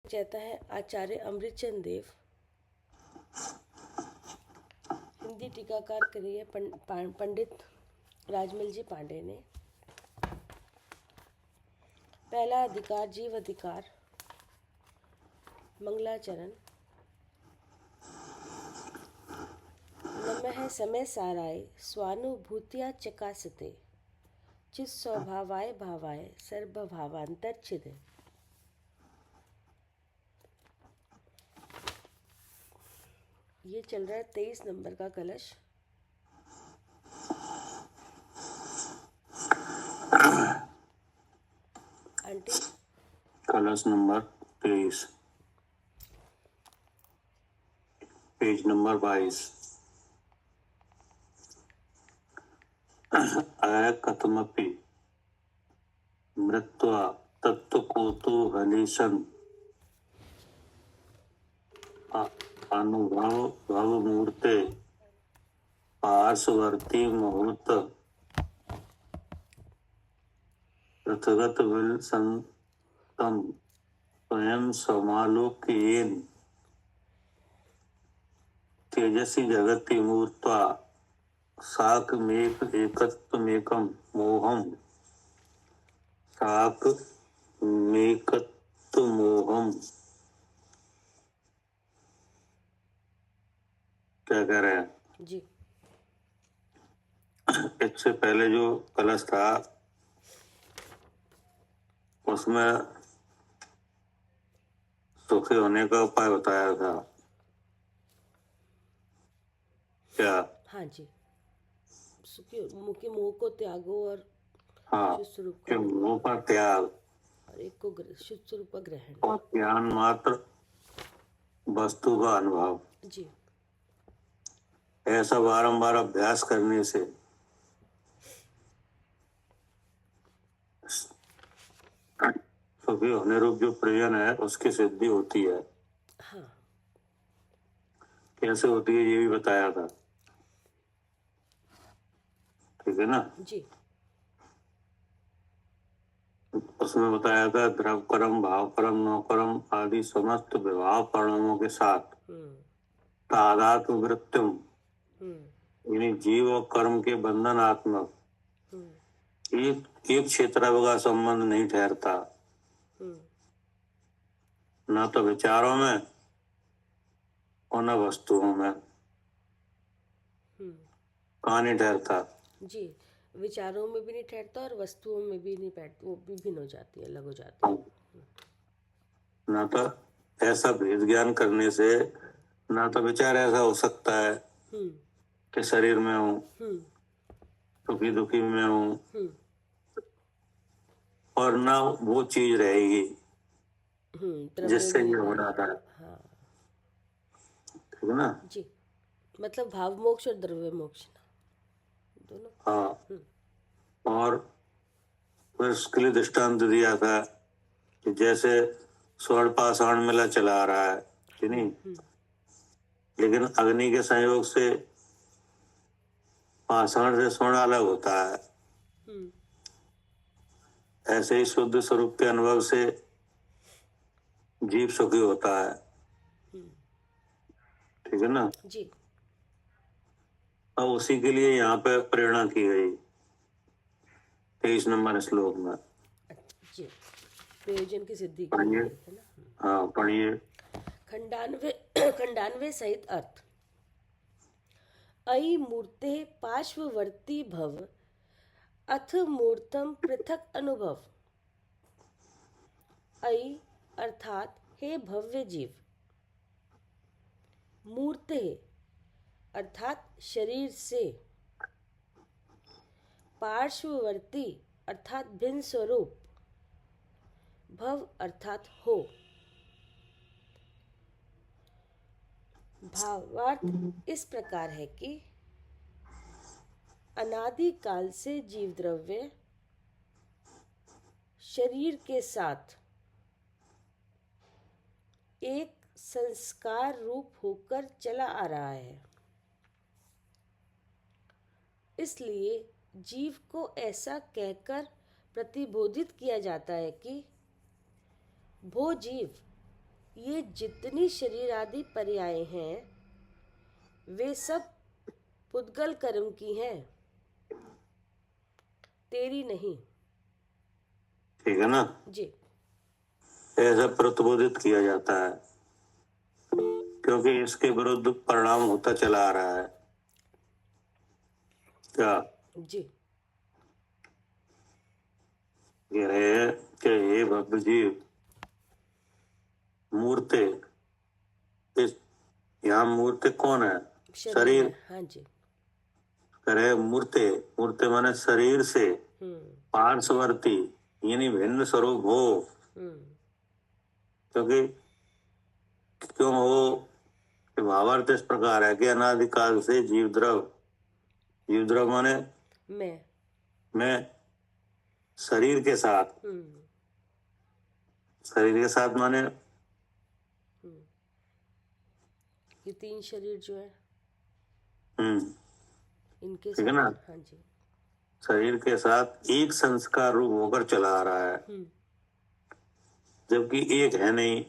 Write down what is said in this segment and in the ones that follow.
कहता है आचार्य अमृतचंद देव, हिंदी टीकाकार करी है पंडित राजमल जी पांडे ने। पहला अधिकार जीव अधिकार, मंगलाचरण। नमः समय साराय स्वानुभूतिया चकासते, चित स्वभावाय भावाय सर्वभावांतर छिदे। ये चल रहा है 23 नंबर का कलश। आंटी कलश नंबर 23, पेज नंबर 22। कथमपि मृत्वा तत्त्वकुतूहलीशन् अनुभव भवमूर्ते पार्श्ववर्ती मुहूर्त पृथगत विलसन्तम् स्वयं समालोक्येन तेजसि जगति मूर्त्वा साकमेक एकत्वमेकं मोहम् साकमेकत्वमोहम्। क्या कह रहे हैं जी? इससे पहले जो कलश था उसमें सुखी होने का उपाय बताया था। क्या? हाँ जी। सुखी मुखी मोह को त्यागो और हाँ, शुद्ध स्वरूप कि का मोह का त्याग और एक को शुद्ध स्वरूप का ग्रहण। और ज्ञान मात्र वस्तु का अनुभव, जी ऐसा बारंबार अभ्यास करने से सुखी होने रूप जो प्रयोजन है उसकी सिद्धि होती है। हाँ कैसे होती है ये भी बताया था, ठीक है ना। जी। उसमें बताया था द्रव कर्म, भाव कर्म, नौ कर्म आदि समस्त विभाव परिणामों के साथ तादात्म वृत्तिम, यानी जीव और कर्म के बंधनात्मक एक क्षेत्र का संबंध नहीं ठहरता, न तो विचारों में और न वस्तुओं में। कहाँ नहीं ठहरता? जी, विचारों में भी नहीं ठहरता और वस्तुओं में भी नहीं बैठती, वो भी भिन्न हो जाती है, अलग हो जाती है। न तो ऐसा भेद ज्ञान करने से न तो विचार ऐसा हो सकता है कि शरीर में हूँ, सुखी दुखी में हूँ, और न वो चीज रहेगी जिससे ये हो रहा था। हाँ ठीक है ना जी। मतलब भाव मोक्ष और द्रव्य मोक्ष दोनों। हाँ, और फिर उसके लिए दृष्टांत दिया था कि जैसे स्वर्ण पाषाण मिला चला आ रहा है कि नहीं, लेकिन अग्नि के संयोग से पाषाण से स्वर्ण अलग होता है। ऐसे ही शुद्ध स्वरूप के अनुभव से जीव सुखी होता है। ठीक है ना जी। अब उसी के लिए यहाँ पे प्रेरणा की गई 23 नंबर श्लोक में। जी, प्रयोजन की सिद्धि के पढ़िए। लिए है ना। हाँ पढ़िए। खंडान्वे सहित अर्थ। अयि मूर्ते पार्श्ववर्ती भव, अथ मूर्तम पृथक अनुभव। अयि अर्थात हे भव्य जीव, मूर्ते अर्थात शरीर से, पार्श्ववर्ती अर्थात भिन्न स्वरूप, भव अर्थात हो। भावार्थ इस प्रकार है कि अनादि काल से जीव द्रव्य शरीर के साथ एक संस्कार रूप होकर चला आ रहा है। इसलिए जीव को ऐसा कहकर प्रतिबोधित किया जाता है कि भो जीव, ये जितनी शरीर आदि पर्याय हैं वे सब पुद्गल कर्म की हैं, तेरी नहीं। ठीक है ना। जी। ऐसा प्रतिबोधित किया जाता है क्योंकि इसके विरुद्ध परिणाम होता चला आ रहा है। क्या जी। ये है कि हे भव्य जीव, मूर्ति, इस यहाँ मूर्ति कौन है? शरीर। है। हाँ जी। करे मूर्ति, मूर्ति माने शरीर से पार्श्ववर्ती यानी भिन्न स्वरूप हो। क्योंकि क्यों हो कि भावार्थ इस प्रकार है कि अनादिकाल से जीव द्रव माने मैं शरीर के साथ माने ये तीन शरीर जो है इनके ठीक है ना। हाँ जी। शरीर के साथ एक संस्कार रूप होकर चला आ रहा है, जबकि एक है नहीं।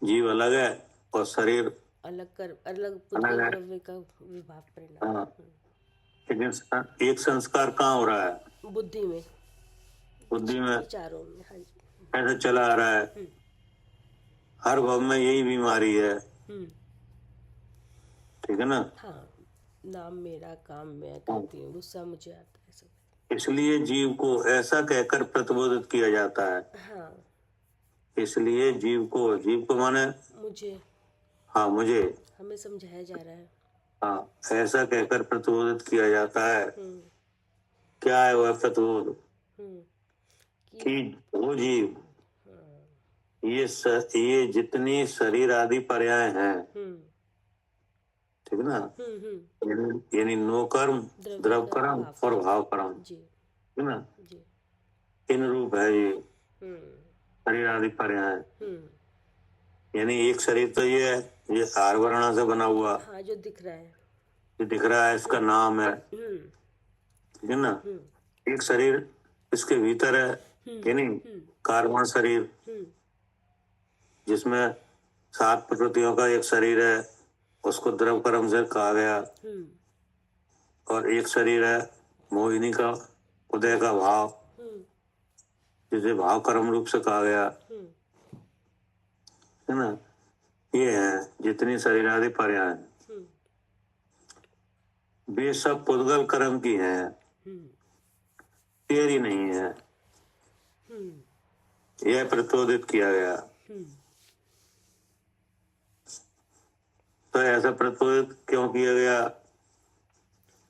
जीव अलग है और शरीर अलग द्रव्य का विभाग परिणाम। लेकिन एक संस्कार कहाँ हो रहा है? बुद्धि में, विचारों में। हाँ जी। ऐसा चला आ रहा है। हर भव में यही बीमारी है। ठीक है ना। हाँ, नाम मेरा, काम मैं करती हूँ, गुस्सा मुझे आता है सब। इसलिए जीव को ऐसा कहकर प्रतिबोधित किया जाता है। हाँ। इसलिए जीव को माने मुझे। हाँ, मुझे हमें समझाया जा रहा है। हाँ, ऐसा कहकर प्रतिबोधित किया जाता है। क्या है वह प्रतिबोध? कि वो जीव, ये जितनी शरीर आदि पर्याय हैं, ठीक है ना, यानी नो कर्म, द्रव कर्म और भाव कर्म, ठीक है ना, इन रूप है ये शरीर आदि पर्याय। यानी एक शरीर तो ये है, ये सार वर्णा से बना हुआ। हाँ, जो दिख रहा है, इसका नाम है, ठीक है ना। एक शरीर इसके भीतर है, यानी कार्बन शरीर, जिसमें 7 प्रकृतियों का एक शरीर है, उसको द्रव कर्म से कहा गया। और एक शरीर है मोहिनी का, उदय का भाव, जिसे भाव कर्म रूप से कहा गया, है ना। ये है जितनी शरीर आदि पर्याय, वे सब पुद्गल कर्म की हैं, तेरी नहीं है। यह प्रतिबोधित किया गया। तो ऐसा प्रतिबोधित क्यों किया गया?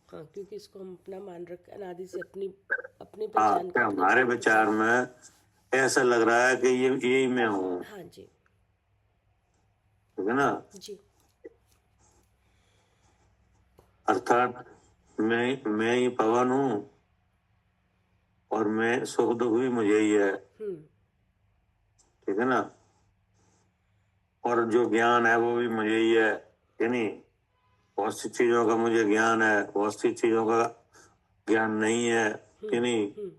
हाँ, क्योंकि इसको हम अपना मान रखे, अनादि से अपनी पहचान करते। हमारे विचार में ऐसा लग रहा है कि ये यही मैं हूँ। हाँ जी, ठीक है ना जी। अर्थात मैं ही पवन हूँ और मैं सुख दुख भी मुझे ही है। ठीक है ना। और जो ज्ञान है वो भी मुझे ही है, यानी बहुत सी चीजों का मुझे ज्ञान है, बहुत सी चीजों का ज्ञान नहीं है, कि नहीं।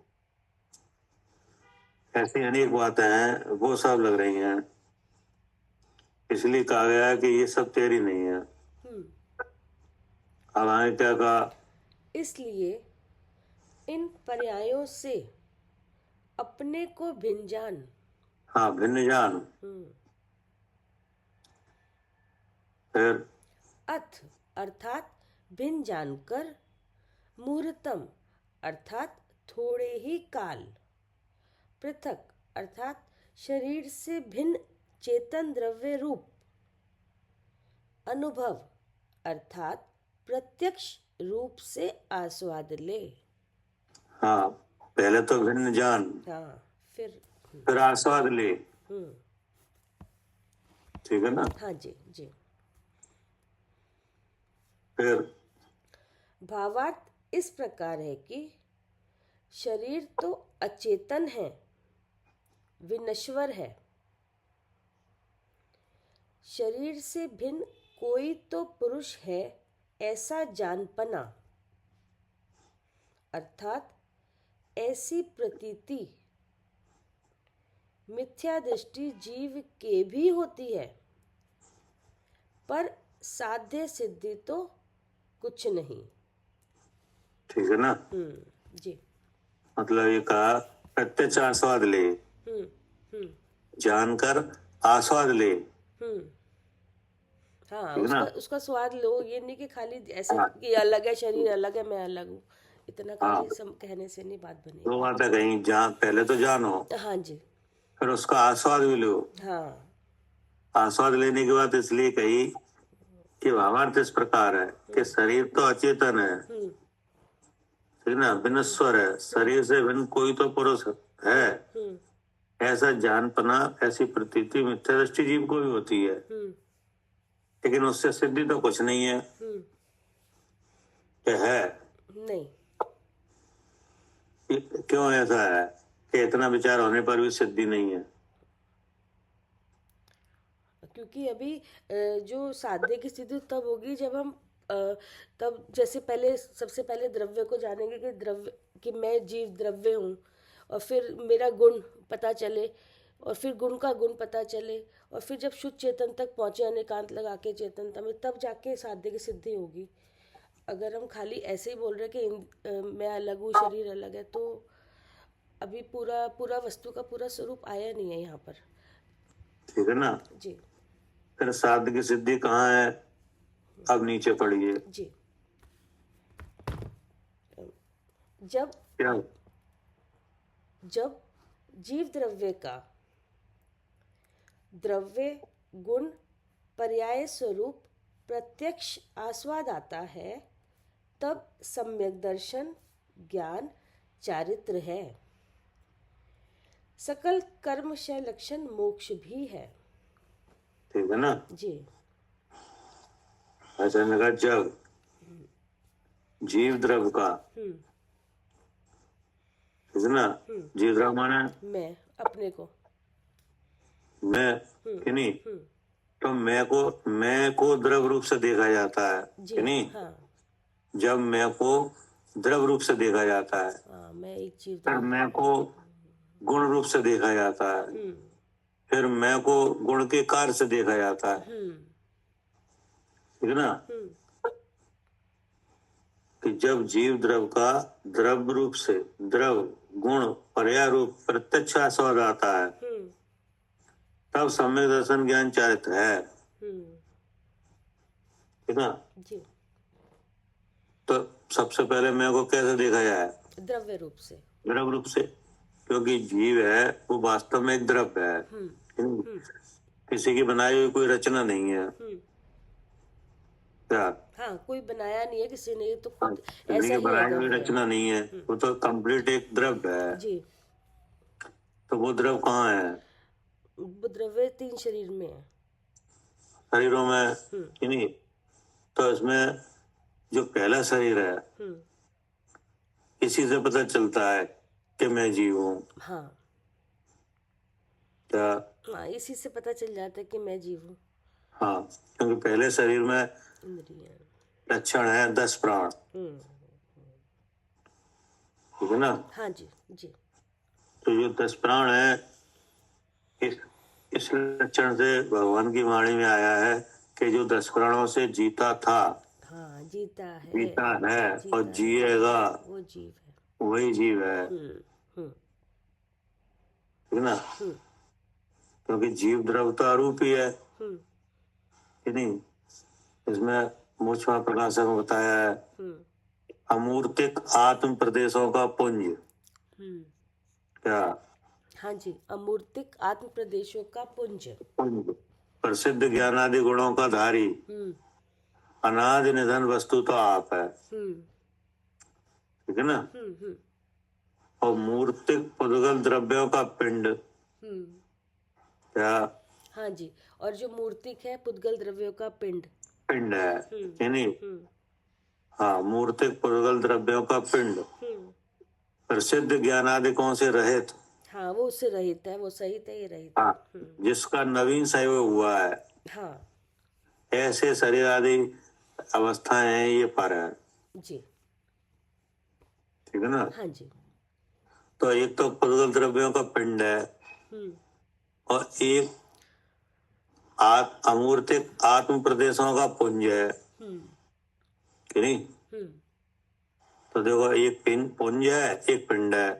ऐसी अनेक बातें हैं, वो सब लग रही हैं। इसलिए कहा गया है कि ये सब तेरी नहीं है। अब आगे क्या कहा? इसलिए इन पर्यायों से अपने को भिन्न जान। हाँ, भिन्न जान। फिर अर्थात भिन्न जानकर, मुहूर्तम अर्थात थोड़े ही काल, पृथक अर्थात शरीर से भिन्न चेतन द्रव्य रूप, अनुभव अर्थात प्रत्यक्ष रूप से आस्वाद ले। हाँ, पहले तो भिन्न जान, हाँ, फिर आस्वाद ले। ठीक है ना। हाँ जी, जी। फिर भावार्थ इस प्रकार है कि शरीर तो अचेतन है, विनश्वर है। शरीर से भिन्न कोई तो पुरुष है, ऐसा जानपना अर्थात ऐसी प्रतीति मिथ्या दृष्टि जीव के भी होती है, पर साध्य सिद्धि तो कुछ नहीं। ठीक है ना। जी। मतलब ये कहा प्रत्यक्ष आस्वाद ले, जानकर आस्वाद ले, हाँ, ठीक है ना। उसका स्वाद लो, ये नहीं कि खाली ऐसे हाँ, कि अलग है शरीर, अलग है, मैं अलग हूँ, इतना हाँ, खाली कहने से नहीं बात वो बनेगी। बात है, कहीं जान पहले तो जानो, हाँ जी। फिर उसका आस्वाद भी लो। हाँ। आस्वाद लेने की बात इसलिए कही कि भावार्थ इस प्रकार है कि शरीर तो अचेतन है, ठीक ना, विनश्वर है, शरीर से भिन्न कोई तो पुरुष है, ऐसा जानपना, ऐसी प्रतीति मिथ्या दृष्टि जीव को भी होती है, लेकिन उससे सिद्धि तो कुछ नहीं है। क्या है? नहीं। क्यों ऐसा है कि इतना विचार होने पर भी सिद्धि नहीं है? क्योंकि अभी जो साध्य की स्थिति तब होगी जब हम तब जैसे पहले सबसे पहले द्रव्य को जानेंगे कि द्रव्य, कि मैं जीव द्रव्य हूँ, और फिर मेरा गुण पता चले, और फिर गुण का गुण पता चले, और फिर जब शुद्ध चेतन तक पहुँचे, अनेकांत लगा के चेतनता में, तब जाके साध्य की सिद्धि होगी। अगर हम खाली ऐसे ही बोल रहे कि मैं अलग हूँ, शरीर अलग है, तो अभी पूरा पूरा वस्तु का पूरा स्वरूप आया नहीं है यहाँ पर। ठीक है ना। जी। फिर साध्य की सिद्धि कहाँ है? अब नीचे पढ़िए। जी। जब क्या? जब जीव द्रव्य का द्रव्य गुण पर्याय स्वरूप प्रत्यक्ष आस्वाद आता है, तब सम्यक दर्शन ज्ञान चारित्र है। सकल कर्मशय लक्षण मोक्ष भी है। ठीक है ना। जी। ऐसा लगा जब जीव द्रव्य का, ठीक है ना, जीव द्रव्य माने मैं अपने को, मैं, कि नहीं, तो मैं को द्रव रूप से देखा जाता है, कि नहीं। हाँ। जब मैं को द्रव रूप से देखा जाता है, हाँ, मैं एक जीव फिर मैं को गुण रूप से देखा जाता है, फिर मैं को गुण के कार्य से देखा जाता है, ठीक है ना। कि जब जीव द्रव का द्रव रूप से द्रव गुण पर्याय रूप प्रत्यक्ष आस्वाद आता है, तब सम्यक दर्शन ज्ञान चारित्र है, ठीक ना। जी। तो सबसे पहले मैं को कैसे देखा जाए? द्रव्य रूप से। द्रव रूप से, क्योंकि जीव है वो वास्तव में एक द्रव्य है, किसी की बनाई हुई कोई रचना नहीं है। क्या? हाँ, कोई बनाया नहीं है किसी ने, तो खुद किसी ऐसा की ही बनाई है हुई रचना नहीं है, वो तो कंप्लीट एक द्रव्य है। जी। तो वो द्रव्य कहाँ है? वो द्रव्य 3 शरीर में है, शरीरों में, कि नहीं। तो इसमें जो पहला शरीर है, इसी से पता चलता है कि मैं जीव हूँ। हाँ। क्या? हाँ, इसी से पता चल जाता है कि मैं जीव हूँ। हाँ, क्योंकि पहले शरीर में इंद्रियां, लक्षण है 10 प्राण, ठीक है ना। हाँ जी। जी। तो जो 10 प्राण है, इस लक्षण से भगवान की वाणी में आया है कि जो 10 प्राणों से जीता था, हाँ, जीता है और जिएगा, वो जीव है, वही जीव है, ठीक ना। क्योंकि जीव द्रव्य तो अरूप ही है, कि नहीं। इसमें मोक्षमा प्रकाशक में बताया है अमूर्तिक आत्म प्रदेशों का पुंज। क्या? हाँ जी, अमूर्तिक आत्म प्रदेशों का पुंज, प्रसिद्ध ज्ञानादि गुणों का धारी, अनादि निधन वस्तु तो आप है, ठीक है ना। और मूर्तिक पुद्गल द्रव्यों का पिंड। क्या? हाँ जी, और जो मूर्तिक है पुद्गल द्रव्यों का पिंड है, कि नहीं। हाँ, मूर्तिक पुद्गल द्रव्यों का पिंड प्रसिद्ध ज्ञानादिकों से रहित। हाँ, वो उससे रहित है, वो सहित है, ये रहित है। हाँ, जिसका नवीन संयोग हुआ है। हाँ ऐसे शरीर आदि अवस्थाएं हैं, ये पर है जी। ठीक है ना। हाँ जी। तो एक तो पुद्गल द्रव्यों का पिंड है, और एक अमूर्तिक आत्म प्रदेशों का पुंज है कि नहीं। तो देखो, एक पुंज है, एक पिंड है।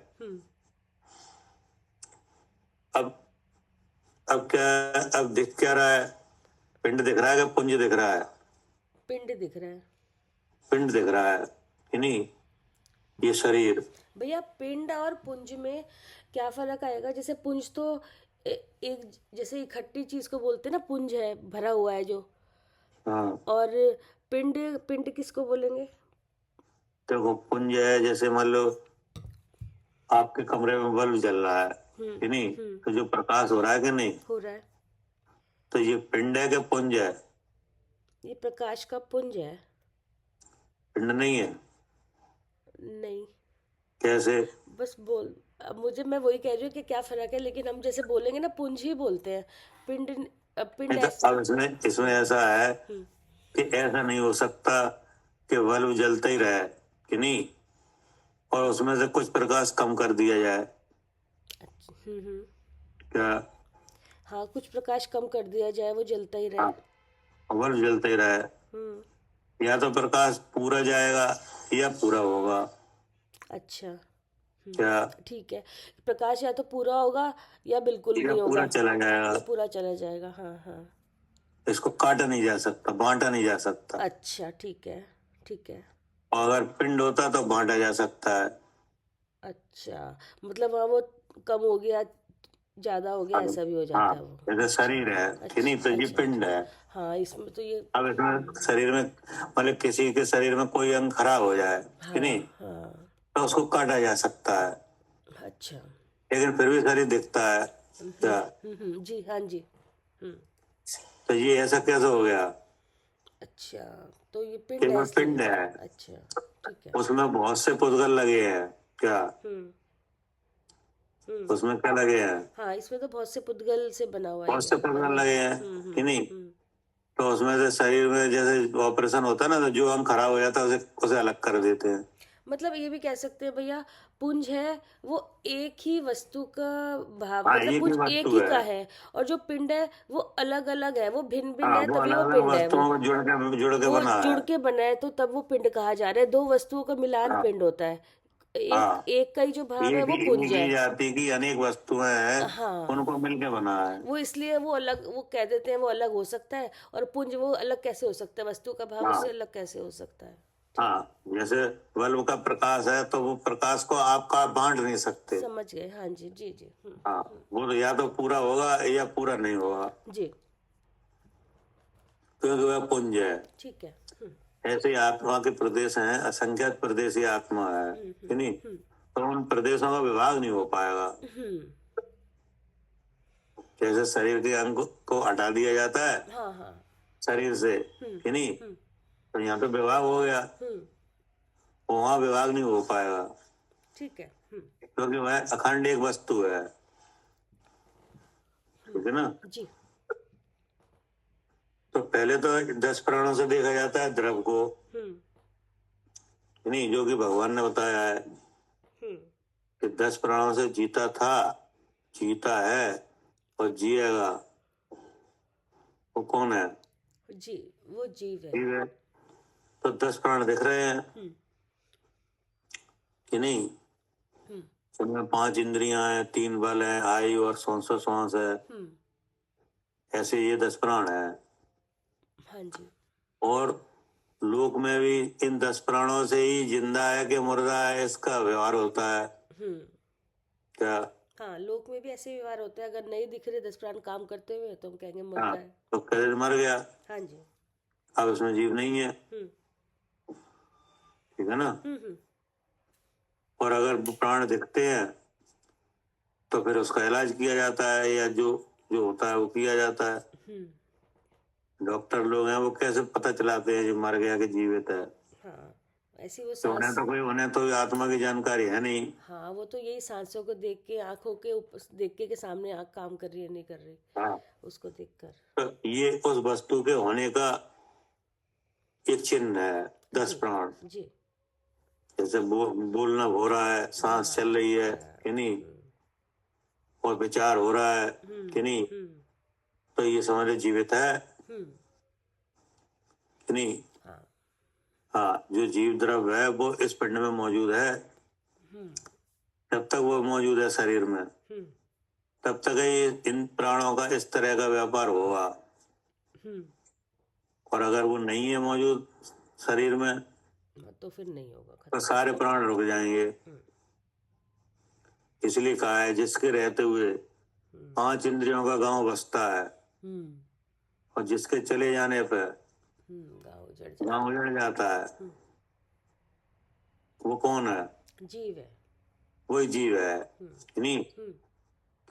अब क्या, अब दिख क्या रहा है? पिंड दिख रहा है कि पुंज दिख रहा है? पिंड दिख रहा है। पिंड दिख रहा है कि नहीं, ये शरीर। भैया पिंड और पुंज में क्या फर्क आएगा? जैसे पुंज तो एक जैसे इकट्ठी चीज को बोलते हैं ना, पुंज है, भरा हुआ है जो। हाँ, और पिंड, पिंड किसको बोलेंगे? देखो पुंज है, जैसे मान लो आपके कमरे में बल्ब जल रहा है कि नहीं, तो जो प्रकाश हो रहा है कि नहीं, हो रहा है। तो ये पिंड है कि पुंज है? ये प्रकाश का पुंज है। पिंड नहीं है? नहीं। कैसे? बस बोल, अब मुझे, मैं वही कह रही हूँ कि क्या फर्क है, लेकिन हम जैसे बोलेंगे ना पुंज ही बोलते हैं। पिंड, पिंड नहीं, तो ऐसे। अब इसमें ऐसा है कि ऐसा नहीं हो सकता कि बल्ब जलता ही रहे कि नहीं, और उसमें से कुछ प्रकाश कम कर दिया जाए। क्या? हाँ, कुछ प्रकाश कम कर दिया जाए, वो जलता ही रहे। हाँ, बल्ब जलता ही रहे। या तो प्रकाश पूरा जाएगा या पूरा होगा। अच्छा। क्या? ठीक है, प्रकाश या तो पूरा होगा या बिल्कुल या नहीं होगा, पूरा चला जाएगा। या पूरा चला जाएगा। हाँ हाँ। इसको काटा नहीं जा सकता, बांटा नहीं जा सकता। अच्छा, ठीक है, ठीक है। और अगर पिंड होता तो बांटा जा सकता है। अच्छा, मतलब हाँ, वो कम हो गया, ज्यादा हो गया, ऐसा भी हो जाता हाँ, है वो। जैसे शरीर है कि नहीं, तो ये पिंड है। हाँ, इसमें तो ये। अब इसमें शरीर में, मतलब किसी के शरीर में कोई अंग खराब हो जाए कि नहीं, हाँ। तो उसको काटा जा सकता है, अच्छा। लेकिन फिर भी शरीर दिखता है। क्या? जी, हाँ जी। तो ये ऐसा कैसे हो गया? अच्छा, तो ये पिंड है केवल इसलिए। पिंड है, अच्छा, ठीक है। उसमें बहुत से पुद्गल लगे हैं। क्या? उसमें क्या लगे हैं? हाँ, इसमें तो बहुत से पुद्गल से बना हुआ है बहुत ये। से पुद्गल लगे हैं कि नहीं। तो उसमें से शरीर में जैसे ऑपरेशन होता है ना, तो जो अंग खराब हो जाता है उसे अलग कर देते हैं। मतलब ये भी कह सकते हैं भैया, पुंज है वो एक ही वस्तु का भाव, हाँ, मतलब एक ही पुंज एक वस्तु ही है। का है। और जो पिंड है वो अलग अलग है, वो भिन्न भिन्न हाँ, है, वो तभी अलग वो अलग पिंड है। वस्तुओं को जुड़ के वो बना जुड़ है। के बना है, तो तब वो पिंड कहा जा रहा है। दो वस्तुओं का मिलान हाँ, पिंड होता है। एक हाँ, एक का ही जो भाव है एक वो ही पुंज है। चीज आती की अनेक वस्तुएं हैं, हाँ, उनको मिलके बना है। वो इसलिए वो अलग, वो कह देते हैं वो अलग हो सकता है। और पुंज वो अलग कैसे हो सकता है, वस्तु का भाव उससे हाँ, अलग कैसे हो सकता है? ठीक है, हाँ, जैसे बल्ब का प्रकाश है, तो वो प्रकाश को आपका बांट नहीं सकते। समझ गए। हाँ जी, जी जी। हाँ, वो तो या तो पूरा होगा या पूरा नहीं होगा, जी, क्योंकि वह पुंज है। ठीक है। ऐसे ही आत्मा के प्रदेश हैं, असंख्यात प्रदेश ही आत्मा है कि नहीं, तो उन प्रदेशों का विभाग नहीं हो पाएगा। जैसे शरीर के अंग को हटा दिया जाता है हाँ हाँ। शरीर से कि नहीं, तो यहाँ पे विभाग हो गया, वहां विभाग नहीं हो पाएगा, ठीक है। क्योंकि वह अखंड एक वस्तु है। ठीक है ना। जी। तो पहले तो 10 प्राणों से देखा जाता है द्रव को, नहीं, जो कि भगवान ने बताया है कि 10 प्राणों से जीता था, जीता है और जिएगा। वो कौन है? जी, वो जीव है। जीव है। तो 10 प्राण दिख रहे हैं कि नहीं, उनमें 5 इंद्रियां हैं, 3 बल है, आयु और श्वास है। ऐसे ये 10 प्राण है। हाँ जी। और लोक में भी इन 10 प्राणों से ही जिंदा है कि मुर्दा है, इसका व्यवहार होता है। क्या? हाँ, लोक में भी ऐसे व्यवहार होते हैं। अगर नहीं दिख रहे 10 प्राण काम करते हुए तो हम कहेंगे हाँ, मुर्दा है। तो शरीर मर गया, हाँ जी। अब उसमें जीव नहीं है। ठीक है ना। और अगर प्राण दिखते हैं तो फिर उसका इलाज किया जाता है, या जो जो होता है वो किया जाता है। डॉक्टर लोग हैं, वो कैसे पता चलाते हैं जो मर गया कि जीवित है? हाँ, ऐसी वो तो सांस। उन्हें तो आत्मा की जानकारी है नहीं। हाँ, वो तो यही सांसों को देख के, आंखों के देख के सामने आंख काम कर रही है नहीं कर रही, हाँ, उसको देखकर। तो ये उस वस्तु के होने का एक चिन्ह है, 10 जी प्राण। जी। जैसे बोलना हो रहा है, सांस चल रही है कि नहीं, और विचार हो रहा है कि नहीं, तो ये समझ लो जीवित है कि नहीं। हाँ हाँ, जो जीव द्रव्य है वो इस पिंड में मौजूद है। जब तक वो मौजूद है शरीर में, तब तक ही इन प्राणों का इस तरह का व्यापार होगा। और अगर वो नहीं है मौजूद शरीर में, तो फिर नहीं होगा, तो खत्म। सारे प्राण रुक जाएंगे। इसलिए कहा है जिसके रहते हुए 5 इंद्रियों का गांव बसता है, और जिसके चले जाने पर गांव उजड़ जाता है, वो कौन है? जीव है। वही जीव है कि नहीं।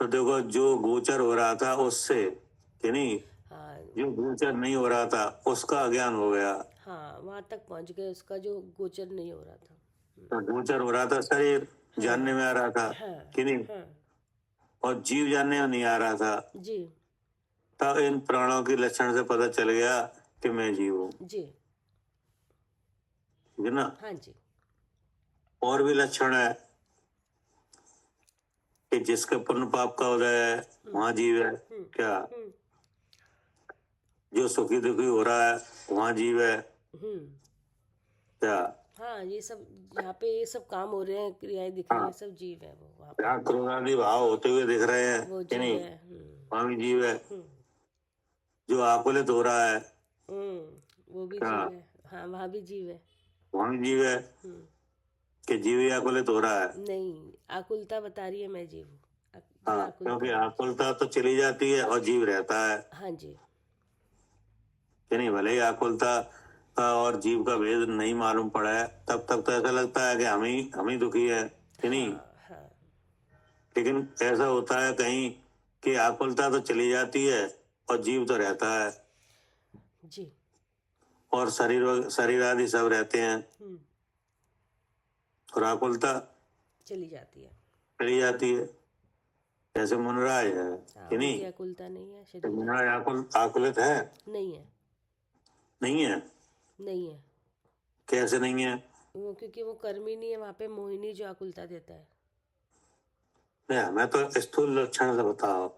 तो देखो, जो गोचर हो रहा था उससे कि नहीं, हाँ जो गोचर नहीं हो रहा था उसका अज्ञान हो गया। हाँ, वहां तक पहुंच गए, उसका जो गोचर नहीं हो रहा था। तो गोचर हो रहा था शरीर, जानने में आ रहा था कि नहीं, और जीव जानने में नहीं आ रहा था। जी तब इन प्राणों के लक्षण से पता चल गया कि मैं जीव हूँ, जी। ठीक है ना। हाँ जी। और भी लक्षण है कि जिसके पुण्य पाप का उदय है वहां जीव है। क्या? जो सुखी दुखी हो रहा है वहां जीव है। क्या? हाँ, ये सब यहाँ पे ये सब काम हो रहे हैं, क्रियाएं दिख रही हैं, सब जीव है वो वहाँ पे। यहाँ क्रोध आदि भाव होते हुए दिख रहे हैं वो कि जीव नहीं, है। वहां भी जीव है। जो आकुलित हो रहा है वो भी क्या? जीव है। हाँ, वहाँ भी जीव है। वहां भी जीव है कि जीव ही आकुलित हो रहा है। नहीं, आकुलता बता रही है मैं जीव हूँ। हाँ, क्योंकि आकुलता तो चली जाती है और जीव रहता है हाँ जी। कि नहीं। भले ही आकुलता का और जीव का भेद नहीं मालूम पड़ा है, तब तक तो ऐसा लगता है कि हम ही दुखी है कि नहीं। हाँ लेकिन ऐसा होता है कहीं कि आकुलता तो चली जाती है और जीव तो रहता है, जी। और शरीर आदि सब रहते हैं, और आकुलता चली जाती है। चली जाती है। जैसे मुनराज है कि नहीं, उनकी आकुलता नहीं है, तो शरीर है। मुनराज आकुलित है? नहीं है। नहीं है। नहीं है। कैसे नहीं है? वो क्योंकि वो कर्म ही नहीं है वहाँ पे, मोहिनी जो आकुलता देता है। नहीं, हमें तो स्थूल लक्षण से बताओ।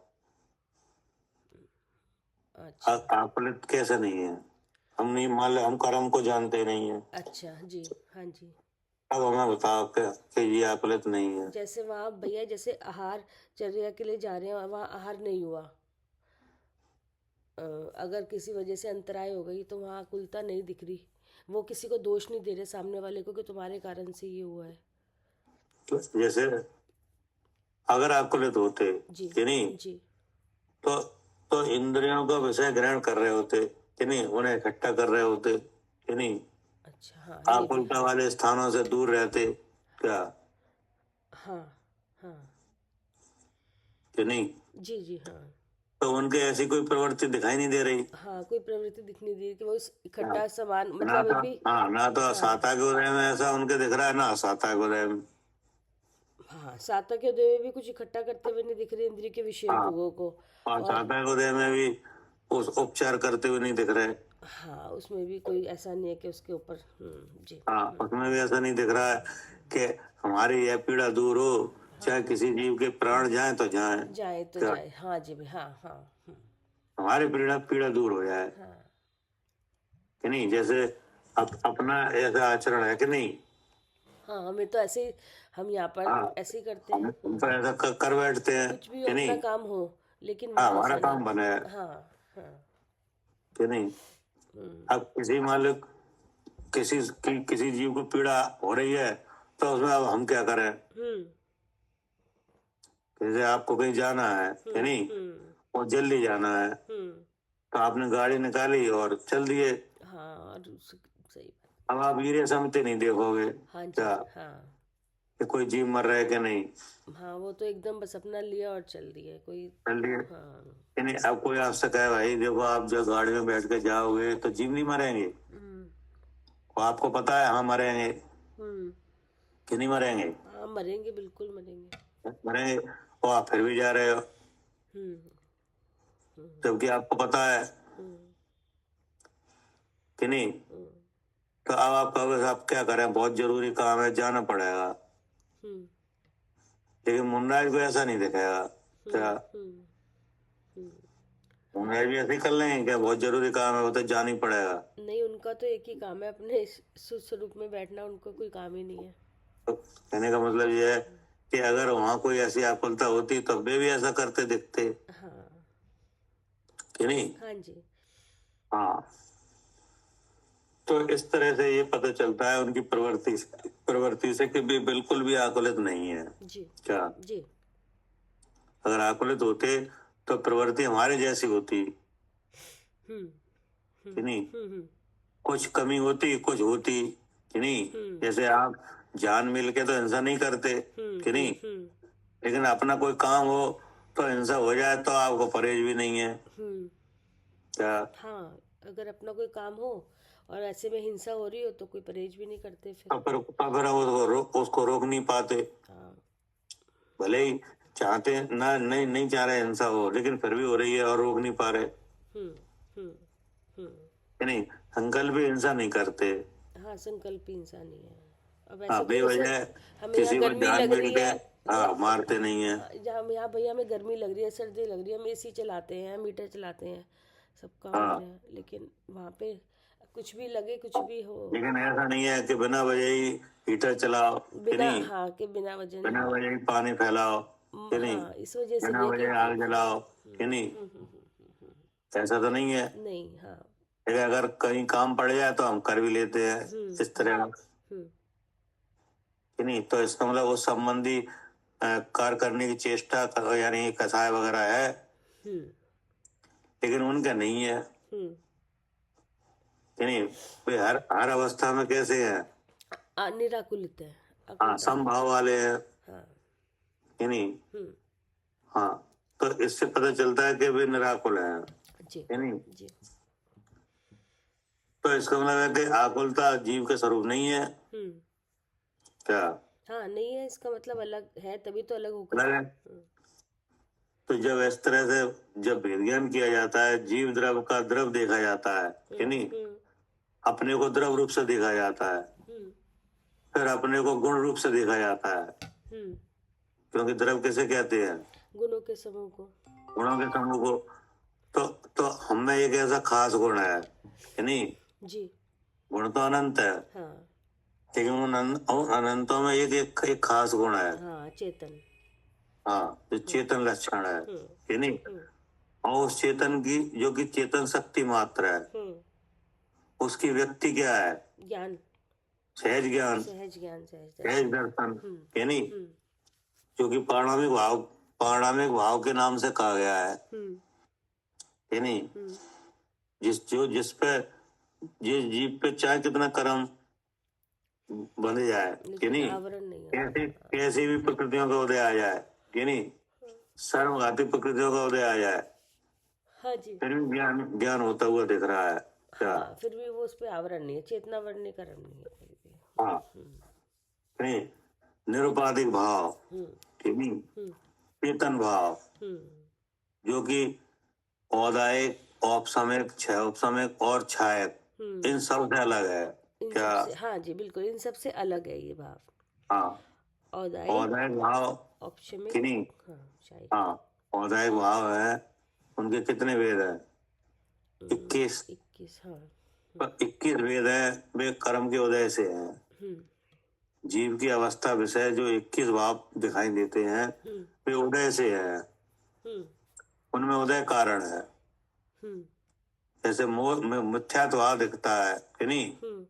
अच्छा आकुलित कैसे नहीं है? हम नहीं, मान लो हम कर्म को जानते नहीं है, अच्छा। जी हाँ जी। अब हमें बताओ कि ये आकुलित नहीं है। जैसे वहाँ भैया, जैसे आहार चर्या के लिए जा रहे हैं और वहाँ आहार नहीं हुआ, अगर किसी वजह से अंतराय हो गई तो वहाँ आकुलता नहीं दिख रही। वो किसी को दोष नहीं दे रहे सामने वाले को कि तुम्हारे कारण से ये हुआ है। तो जैसे अगर आकुलित होते जी कि नहीं, जी। तो इंद्रियों का विषय ग्रहण कर रहे होते कि नहीं, उन्हें इकट्ठा कर रहे होते कि नहीं। अच्छा हाँ, ये भी। आकुलता वाले स्थानों से दूर रहते क्या हाँ हाँ। कि नहीं। जी जी हाँ। तो उनके ऐसी कोई प्रवृत्ति दिखाई नहीं दे रही। हाँ, कोई प्रवृत्ति दिख नहीं रही कि वो इकट्ठा हाँ, सामान, ना मतलब तो अभी। हाँ, ना तो हाँ साता के उदय में ऐसा उनके दिख रहा है, ना साता के उदय में। हाँ, सातक के उदय में भी कुछ इकट्ठा करते हुए नहीं दिख रहे इंद्रिय के विषयों हाँ, को। और और साता के उदय में भी उस उपचार करते हुए नहीं दिख रहे। हाँ, उसमें भी कोई ऐसा नहीं है कि उसके ऊपर। जी। हाँ, उसमें भी ऐसा नहीं दिख रहा है कि हमारी यह पीड़ा दूर हो, चाहे किसी जीव के प्राण जाए तो जाए, जाए तो क्या जाए। हाँ जी भाई। हाँ हाँ। हमारी पीड़ा पीड़ा दूर हो जाए हाँ कि नहीं। जैसे अपना ऐसा आचरण है कि नहीं। हाँ, हमें तो ऐसे ही, हम यहाँ पर हाँ, ऐसे ही करते हैं। हम तो ऐसा कर बैठते हैं कुछ भी हो, कि अपना नहीं। काम हो, लेकिन हाँ, वहाँ हमारा ऐसा काम बने नहीं। हाँ हाँ। कि नहीं। अब किसी मालिक किसी जीव को पीड़ा हो रही है, तो उसमें अब हम क्या करें। जैसे आपको कहीं जाना है कि नहीं, और जल्दी जाना है, तो आपने गाड़ी निकाली और चल दिए। हाँ, और सही बात। अब आप वीर्य समते नहीं देखोगे हाँ जी। क्या हाँ कि कोई जीव मर रहा है कि नहीं। हाँ, वो तो एकदम बस अपना लिया और चल दिए कोई। चल दिए हाँ। कि नहीं। अब कोई आपसे कहे भाई देखो, आप जब गाड़ी में बैठ के जाओगे तो जीव नहीं मरेंगे, वो आपको पता है हाँ मरेंगे कि नहीं मरेंगे। हाँ, मरेंगे, बिल्कुल मरेंगे। मरेंगे, और आप फिर भी जा रहे हो, जबकि आपको पता है कि नहीं। तो अब आप कहोगे आप क्या करें, बहुत जरूरी काम है, जाना पड़ेगा। लेकिन मुन्नाज को ऐसा नहीं दिखेगा क्या उन्हें भी ऐसे ही कर लेंगे क्या? बहुत जरूरी काम है वो तो जाना ही पड़ेगा। नहीं, उनका तो एक ही काम है, अपने स्वरूप में बैठना, उनको कोई काम ही नहीं है। तो कहने का मतलब ये है कि अगर वहाँ कोई ऐसी आकुलता होती तो वे भी ऐसा करते दिखते हाँ कि नहीं? हाँ जी। हाँ, तो इस तरह से ये पता चलता है उनकी प्रवृत्ति से कि वे बिल्कुल भी आकुलित नहीं है। जी क्या जी। अगर आकुलित होते तो प्रवृत्ति हमारे जैसी होती कि नहीं? कुछ कमी होती, कुछ होती कि नहीं? जैसे आप जान मिल के तो हिंसा नहीं करते कि नहीं? लेकिन अपना कोई काम हो तो हिंसा हो जाए तो आपको परहेज भी नहीं है। क्या हाँ, अगर अपना कोई काम हो और ऐसे में हिंसा हो रही हो तो कोई परहेज भी नहीं करते फिर। तो फिर उसको रोक नहीं पाते। हाँ भले ही चाहते ना, नहीं चाह रहे हिंसा हो, लेकिन फिर भी हो रही है और रोक नहीं पा रहे कि नहीं? संकल्प भी हिंसा नहीं करते। हाँ, संकल्प ही हिंसा नहीं है। अब हाँ, ऐसे तो जैसे बेवजह हमें यहाँ किसी को गर्मी जान लग मिल रही के है, हाँ मारते नहीं है। जहाँ यहाँ भैया हमें गर्मी लग रही है, सर्दी लग रही है, हम एसी चलाते हैं, मीटर चलाते हैं, सब काम कर हाँ, रहे हैं, लेकिन वहाँ पे कुछ भी लगे, कुछ भी हो, लेकिन ऐसा नहीं है कि बिना वजह ही हीटर चलाओ कि बिना, नहीं? हाँ, के बिना वजह बिना नहीं। वजह ही पानी फैलाओ कि नहीं? हाँ, इस वजह से बिना नहीं वजह कि आग जलाओ कि नहीं? ऐसा तो नहीं है। नहीं। हाँ। लेकिन अगर कहीं काम पड़ जाए तो हम कर भी लेते हैं इस तरह का कि नहीं? तो इसका मतलब उस संबंधी कार्य करने की चेष्टा यानी कसाय वगैरह है, लेकिन उनका नहीं है कि नहीं? वे हर अवस्था में कैसे हैं? निराकुलित है, हाँ, अकुलता है। समभाव वाले हैं हाँ कि नहीं? हाँ, तो इससे पता चलता है कि वे निराकुल हैं जी कि नहीं? जी। तो इसका मतलब है कि आकुलता जीव के स्वरूप नहीं है। क्या हाँ, नहीं है, इसका मतलब अलग है, तभी तो अलग होगा। अलग है? तो जब इस तरह से जब विज्ञान किया जाता है, जीव द्रव का द्रव देखा जाता है कि नहीं? अपने को द्रव रूप से देखा जाता है, फिर अपने को गुण रूप से देखा जाता है, क्योंकि द्रव किसे कहते हैं? गुणों के समूह को, गुणों के समूह को। तो हम में एक ऐसा खास गुण है कि नहीं? जी। गुण तो अनंत है, हाँ लेकिन उन अनंतों में एक खास गुण है। हाँ, चेतन। हाँ, जो चेतन लक्षण है कि नहीं? और उस चेतन की, जो कि चेतन शक्ति मात्र है, उसकी व्यक्ति क्या है? ज्ञान, सहज ज्ञान, सहज ज्ञान, सहज दर्शन कि नहीं? जो कि पारणामिक भाव के नाम से कहा गया है कि नहीं? जिस जीव पे चाहे कितना कर्म बन जाए कि नहीं, आवरण नहीं कैसी भी प्रकृतियों का उदय आ जाए कि नहीं, सर्वघाती प्रकृतियों का उदय आ जाए, हाँ जी, फिर भी ज्ञान होता हुआ दिख रहा है। क्या हाँ, फिर भी वो उस पे आवरण नहीं है, चेतना वर्णीकरण नहीं है कोई भी। हाँ, नहीं, निरुपाधिक भाव कि नहीं, चेतन भाव, जो कि औदायिक, औपसमिक, क्षय औपसमिक और छायक, इन सब से अलग है। क्या हाँ जी, बिल्कुल, इन सब से अलग है ये भाव। हाँ, औदायिक भाव औपसमिक, कि नहीं? शायद हाँ, औदायिक भाव है, उनके कितने वेद है? 21। 21। हाँ 21 वेद है, वे कर्म के उदय से हैं। जीव की अवस्था विषय जो 21 भाव दिखाई देते हैं, वे उदय से है, उनमें उदय कारण है। जैसे मोह में मिथ्यात्व दिखता है कि नहीं,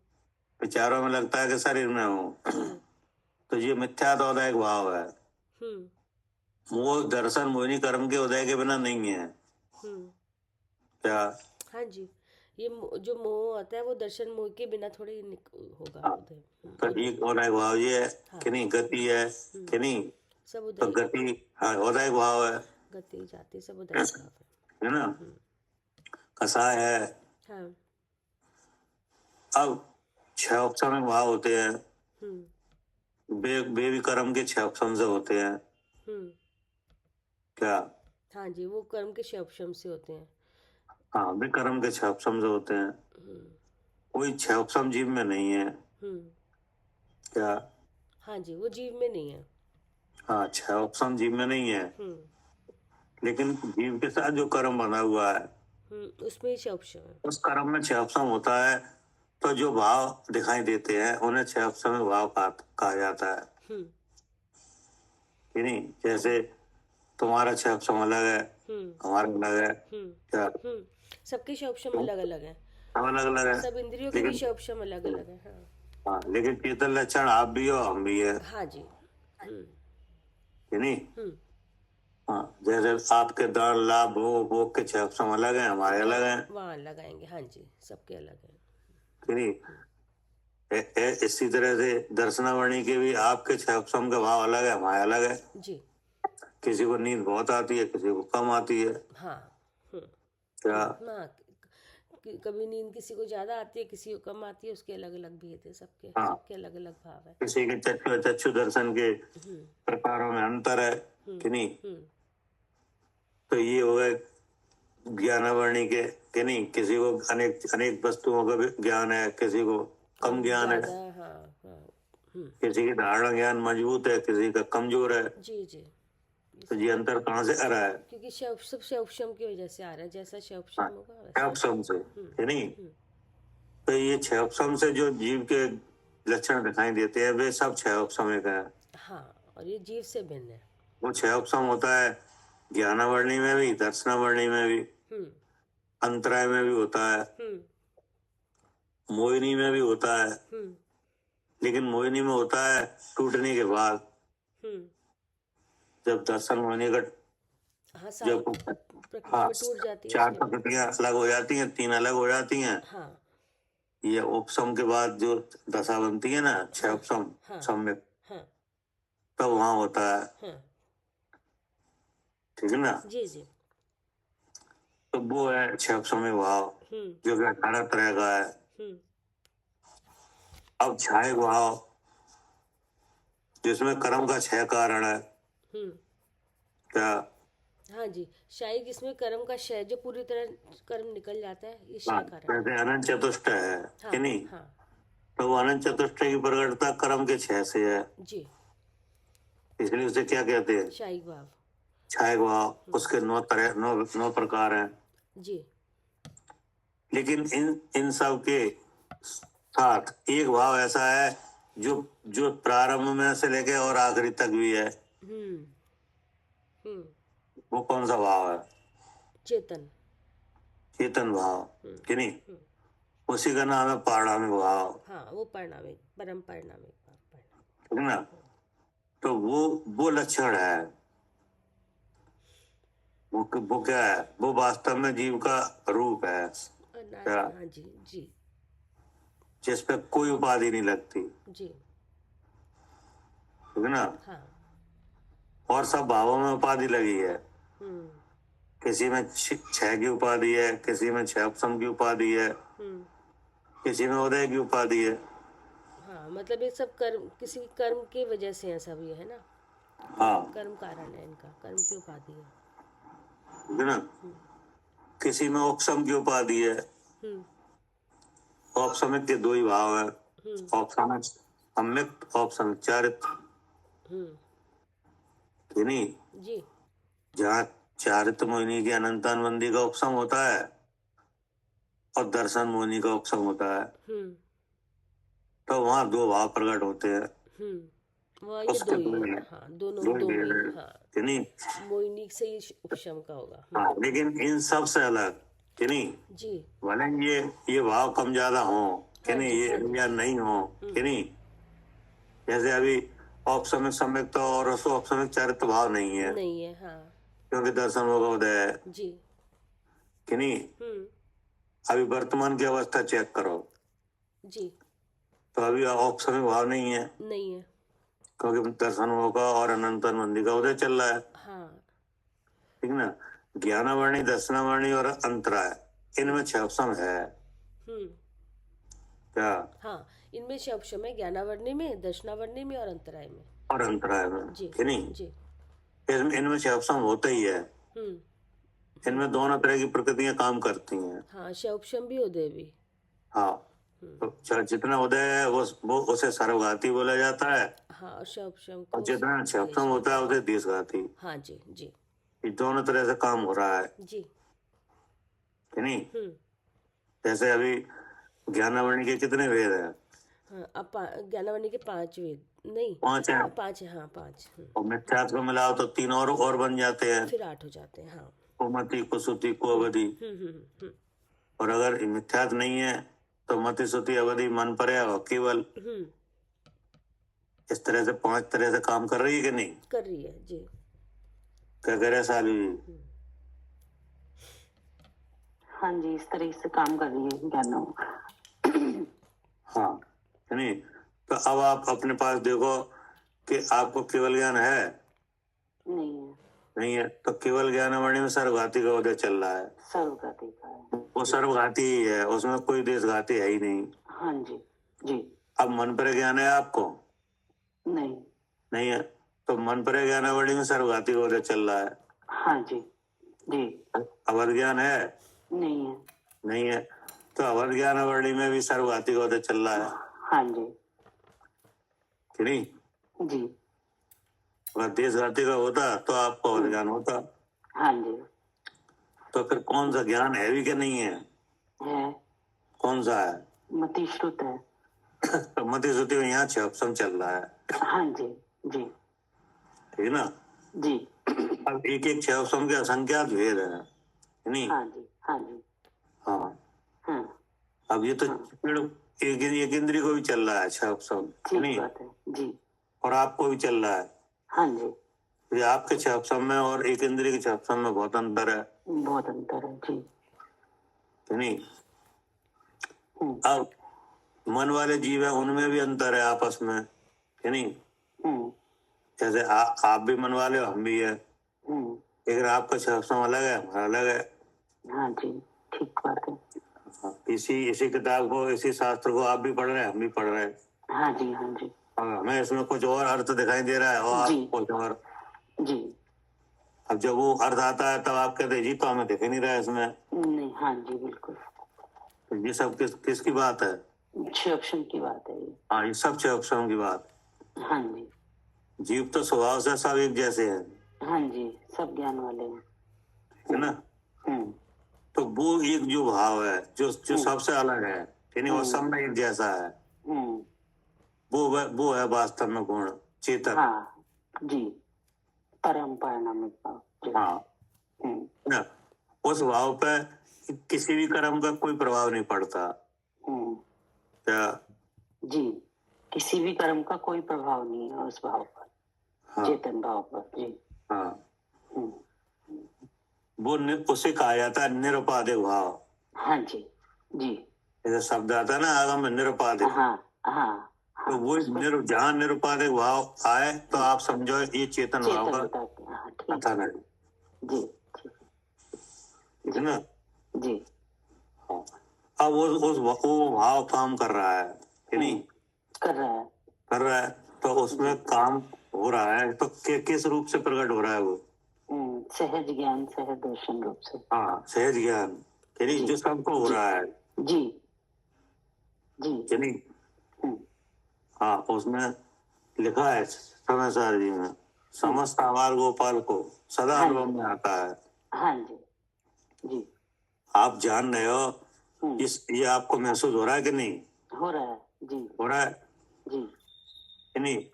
विचारों में लगता है कि शरीर में हूँ, तो ये मिथ्यात्वोदय भाव है। मोह दर्शन मोहिनी कर्म के उदय के बिना नहीं है। क्या हाँ जी, ये जो मोह आता है वो दर्शन मोह के बिना थोड़ी होगा उदय। तो एक उदय भाव ये है कि नहीं, गति है कि नहीं, सब तो उदय, गति हाँ उदय भाव है, गति जाति सब उदय भाव है ना? कसाय है। हाँ अब 6 औपसमिक भाव होते हैं, वे भी कर्म के 6 औपसम से होते हैं। क्या हाँ जी, वो कर्म के शब्द से होते हैं। हाँ, वे कर्म के 6 औपसम से होते हैं, कोई 6 औपसम जीव में नहीं है। क्या हाँ जी, वो जीव में नहीं है। हाँ, 6 औपसम जीव में नहीं है। लेकिन जीव के साथ जो कर्म बना हुआ है उसमें छह ऑप्शन है। उस कर्म में 6 ऑप्शन होता है, तो जो भाव दिखाई देते हैं उन्हें 6 ऑप्शन में भाव कहा जाता है कि नहीं। जैसे तुम्हारा 6 ऑप्शन अलग है, हमारा अलग है, क्या सबके छह ऑप्शन अलग अलग है, सब अलग अलग है, सब इंद्रियों के भी लेकिन छह ऑप्शन अलग अलग है। हाँ, लेकिन चेतन लक्षण आप भी हो, हम भी है हाँ जी। कि नहीं। हाँ, जैसे आपके दान लाभ भोग के 6 ऑप्शन अलग हैं, हमारे अलग हैं वहाँ लगाएंगे। हाँ जी, सबके अलग है कि नहीं। इसी तरह से दर्शनावरणी के भी आपके 6 ऑप्शन का भाव अलग है, हमारे अलग है जी। किसी को नींद बहुत आती है, किसी को कम आती है। हाँ। क्या हाँ, कभी नींद किसी को ज्यादा आती है, किसी को कम आती है, उसके अलग अलग भेद है सबके। हाँ, सबके अलग अलग भाव है। किसी के चक्षु दर्शन के प्रकारों में अंतर है कि नहीं। तो ये हो गए ज्ञानावरणी के कि नहीं। किसी को अनेक अनेक वस्तुओं का भी ज्ञान है, किसी को कम ज्ञान है, किसी की धारणा ज्ञान मजबूत है, किसी का कमजोर है। जी जी। तो ये अंतर कहाँ से आ रहा है? क्योंकि सब शवक्षम की वजह से आ रहा है, जैसा शवक्षम होगा क्षम से है नहीं। तो ये 6 ऑप्शन से जो जीव के लक्षण दिखाई देते हैं वे सब 6 ऑप्शन का है। हाँ, और ये जीव से भिन्न है। वो 6 ऑप्शन होता है ज्ञानावरणी में भी, दर्शनावरणी में भी, अंतराय में भी होता है, मोहिनी में भी होता है। लेकिन मोहिनी में होता है टूटने के बाद, जब दर्शन होने का जब टूट जाती है, 4 प्रकृतियां अलग हो जाती हैं, 3 अलग हो जाती हैं। ये उपसम के बाद जो दशा बनती है ना, 6 उपसम सम्यक, तब वहां होता है। ठीक है ना। जी जी। तो वो है 6 उपसम भाव जो कि 18 तरह का है। अब छाया भाव जिसमें कर्म का 6 कारण है। क्या? हाँ जी, शायद इसमें कर्म का क्षय जो पूरी तरह कर्म निकल जाता है, ये क्षय कारण है। अनंत चतुष्ट है कि नहीं। तो वो अनंत चतुष्ट की प्रकटता कर्म के 6 से है जी। इसलिए उसे क्या कहते हैं? छायिक भाव। छायिक भाव। उसके 9 प्रकार हैं जी। लेकिन इन सब के साथ एक भाव ऐसा है जो प्रारंभ में से लेके और आखिरी तक भी है। वो कौन सा भाव है? चेतन भाव कि नहीं। उसी का नाम है पारणामिक भाव। हाँ, वो पारणामिक, परम पारणामिक भाव, ठीक है ना। तो वो लक्षण है। वो क्या है? वो वास्तव में जीव का रूप है। क्या? हाँ जी जी। जिस पे कोई उपाधि नहीं लगती जी। ठीक है ना। हाँ। और सब भावों में उपाधि लगी है। किसी में 6 की उपाधि है, किसी में 6 उपसम की उपाधि है, किसी में उदय की उपाधि है। हाँ, मतलब ये सब कर्म, किसी कर्म की वजह से है सब, ये है ना। हाँ, कर्म कारण है इनका, कर्म की उपाधि है। ठीक है ना। किसी में उपसम की उपाधि है। औपसमिक के 2 ही भाव है, औपसमिक सम्यक, औपसमिक चारित्र कि नहीं जी। जहाँ चारित्र मोहिनी की अनंतानबंदी का उपसम होता है और दर्शन मोहिनी का उपसम होता है, तो वहाँ 2 भाव प्रकट होते हैं। उसके दोनों कि नहीं। मोहिनी से ही उपशम का होगा। हाँ, लेकिन इन सब से अलग कि नहीं जी। भले ये भाव कम ज्यादा हो कि नहीं, ये या नहीं हो कि नहीं। जैसे अभी औपसमिक सम्यक तो और औपसमिक चारित्र भाव नहीं है हाँ। क्योंकि दर्शन होगा उदय है जी कि नहीं। अभी वर्तमान की अवस्था चेक करो जी, तो अभी औपसमिक भाव नहीं है क्योंकि दर्शन होगा और अनंतानबंदी का उदय चल रहा है। हाँ। ठीक ना। ज्ञानावरणी, दर्शनावरणी और अंतराय, इनमें 6 ऑप्शन है। क्या? हाँ, इनमें 6 ऑप्शन है, ज्ञानावरणी में, दर्शनावरणी में और अंतराय में। और अंतराय में जी कि नहीं जी। इनमें 6 ऑप्शन होते ही है। इनमें दोनों तरह की प्रकृतियां काम करती हैं। हाँ, 6 ऑप्शन भी, उदय भी। हाँ, तो जितना उदय है वो उसे सर्वघाती बोला जाता है। हाँ, 6 ऑप्शन और जितना 6 ऑप्शन होता है उसे देशघाती। हाँ जी जी। ये दोनों तरह से काम हो रहा है जी। कि नहीं? जैसे अभी ज्ञानावरणी के कितने वेद हैं? हाँ, अब ज्ञानावरणी के 5 वेद नहीं, 5 हैं। 5 है, हाँ 5। और मिथ्यात्व को मिलाओ तो 3 और बन जाते हैं, फिर 8 हो जाते हैं। हाँ। कुमति, कुसुति, कुअवधि। और अगर मिथ्यात्व नहीं है तो मति, श्रुति, अवधि, मन पर है और केवल। इस तरह से 5 तरह से काम कर रही है कि नहीं? कर रही है जी। क्या कह रहे सालू जी? हाँ जी, इस तरह से काम कर रही है ज्ञानो। हाँ, नहीं तो अब आप अपने पास देखो कि आपको केवल ज्ञान है? नहीं है। नहीं है तो केवल ज्ञानावरणी में सर्वघाती का उदय चल रहा है। सर्वघाती का है। वो सर्वघाती ही है, उसमें कोई देशघाती है ही नहीं। हाँ जी जी। अब मन पर ज्ञान है आपको? नहीं। नहीं है तो मन पर ज्ञानावरणी में सर्वघाती का उदय चल रहा है। हाँ जी जी। अवध ज्ञान है? नहीं है। नहीं है तो अवध ज्ञानावरणी में भी सर्वघाती का उदय चल रहा है। हाँ जी कि नहीं? जी। अगर देशघाती का होता तो आपको अवध ज्ञान होता। हाँ जी। तो फिर कौन सा ज्ञान है भी कि नहीं है? है। कौन सा है? मति श्रुत है। तो मति श्रुति में यहाँ 6 ऑप्शन चल रहा है। हाँ जी जी। ठीक है ना? जी। अब एक 6 ऑप्शन के असंख्यात भेद है नहीं? हाँ जी हाँ जी। हाँ। हाँ। अब ये तो एक इंद्री को भी चल रहा है 6 ऑप्शन ठीक बात है जी। और आपको भी चल रहा है। हाँ जी। ये आपके 6 ऑप्शन में और एक इंद्री के 6 ऑप्शन में बहुत अंतर है। बहुत अंतर है जी। नहीं? अब मन वाले जीव है उनमें भी अंतर है आपस में, है नहीं? जैसे आप भी मन वाले हो, हम भी है, लेकिन आपका 6 ऑप्शन अलग है, हमारा अलग है। हाँ जी ठीक बात है। इसी किताब को, इसी शास्त्र को आप भी पढ़ रहे हैं, हम भी पढ़ रहे हैं। हाँ जी हाँ जी। हमें इसमें कुछ और अर्थ दिखाई दे रहा है और आप कुछ और जी। अब जब वो अर्थ आता है तब आप कहते हैं जी तो हमें दिख नहीं रहा है इसमें। नहीं। हाँ जी बिल्कुल। तो ये सब किसकी बात है? 6 ऑप्शन की बात है ये। हाँ, ये सब 6 ऑप्शन की बात। हाँ जी। जीव तो स्वभाव से सब एक जैसे हैं। हाँ जी सब ज्ञान वाले हैं, है ना? तो वो एक जो भाव है जो सबसे अलग है, यानी वो सब में एक जैसा है, वो है वास्तव में गुण चेतन। हाँ जी। परम परिणामिक भाव। हाँ ना? उस भाव पे किसी भी कर्म का कोई प्रभाव नहीं पड़ता। क्या? जी किसी भी कर्म का कोई प्रभाव नहीं है उस भाव पर। हाँ। चेतन भाव पर जी। हाँ। वो उसे कहा जाता है निरुपाधिक भाव। हाँ जी जी। जैसे शब्द आता है ना आगम में निरुपाधिक। हाँ हाँ। तो वो जहाँ निरुपाधिक भाव आए तो आप समझो ये चेतन भाव का कथन है जी। ठीक है ना? जी। हाँ। अब वो भाव काम कर रहा है कि नहीं? कर रहा है तो उसमें काम हो रहा है तो किस रूप से प्रकट हो रहा है वो? सहज ज्ञान, सहज दर्शन रूप से। हाँ, सहज ज्ञान यानी जो सबको हो रहा है। जी जी। यानी हाँ, उसमें लिखा है समय सार जी में, समस्त आवार गोपाल को सदा अनुभव में आता है। हाँ जी जी। आप जान रहे हो ये आपको महसूस हो रहा है कि नहीं? हो रहा है जी। हो रहा है जी। नहीं?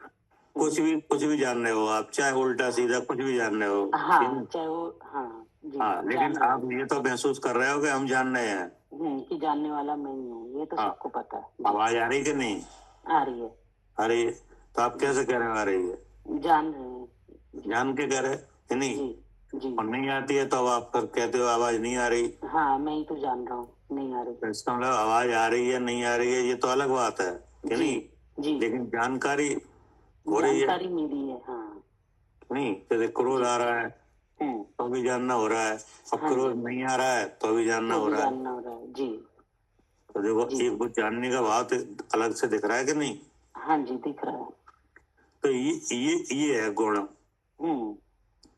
कुछ भी जान रहे हो आप, चाहे उल्टा सीधा कुछ भी जान रहे हो। हाँ चाहे वो। हाँ जी। हाँ, लेकिन आप ये तो महसूस कर रहे हो कि हम जान रहे हैं कि जानने वाला मैं ही हूँ, ये तो सबको पता है। आवाज आ रही कि नहीं आ रही है? आ रही है। तो आप कैसे कह रहे हो आ रही है? जान रहे हैं। जान के कह रहे कि नहीं? जी। और नहीं आती है तो अब आप कहते हो आवाज नहीं आ रही। हाँ मैं ही तो जान रहा हूँ नहीं आ रही। तो इसका मतलब आवाज आ रही है नहीं आ रही है ये तो अलग बात है कि नहीं? जी। लेकिन जानकारी हो रही है। जानकारी मिली है। हाँ नहीं, जैसे क्रोध आ रहा है तो भी जानना हो रहा है, और क्रोध नहीं आ रहा है तो भी जानना हो रहा है। जी। तो देखो एक कुछ जानने का भाव तो अलग से दिख रहा है कि नहीं? हाँ जी दिख रहा है। तो ये है गुण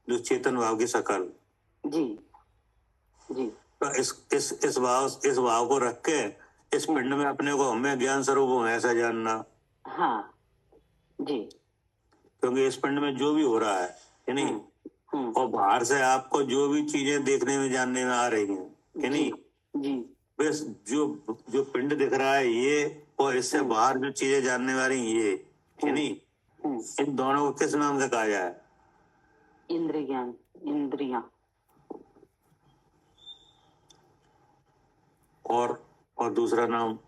जो चेतन भाव की शकल। जी जी। तो इस भाव को रख के इस पिंड में अपने को हमें ज्ञान स्वरूप हूँ ऐसा जानना। हाँ जी। क्योंकि इस पिंड में जो भी हो रहा है नहीं और बाहर से आपको जो भी चीजें देखने में जानने में आ रही हैं कि नहीं, जी बस जो जो पिंड दिख रहा है ये, और इससे बाहर जो चीजें जानने वाली ये कि नहीं, इन दोनों को किस नाम से कहा जाए? इंद्रिय ज्ञान, इंद्रियां। और दूसरा नाम?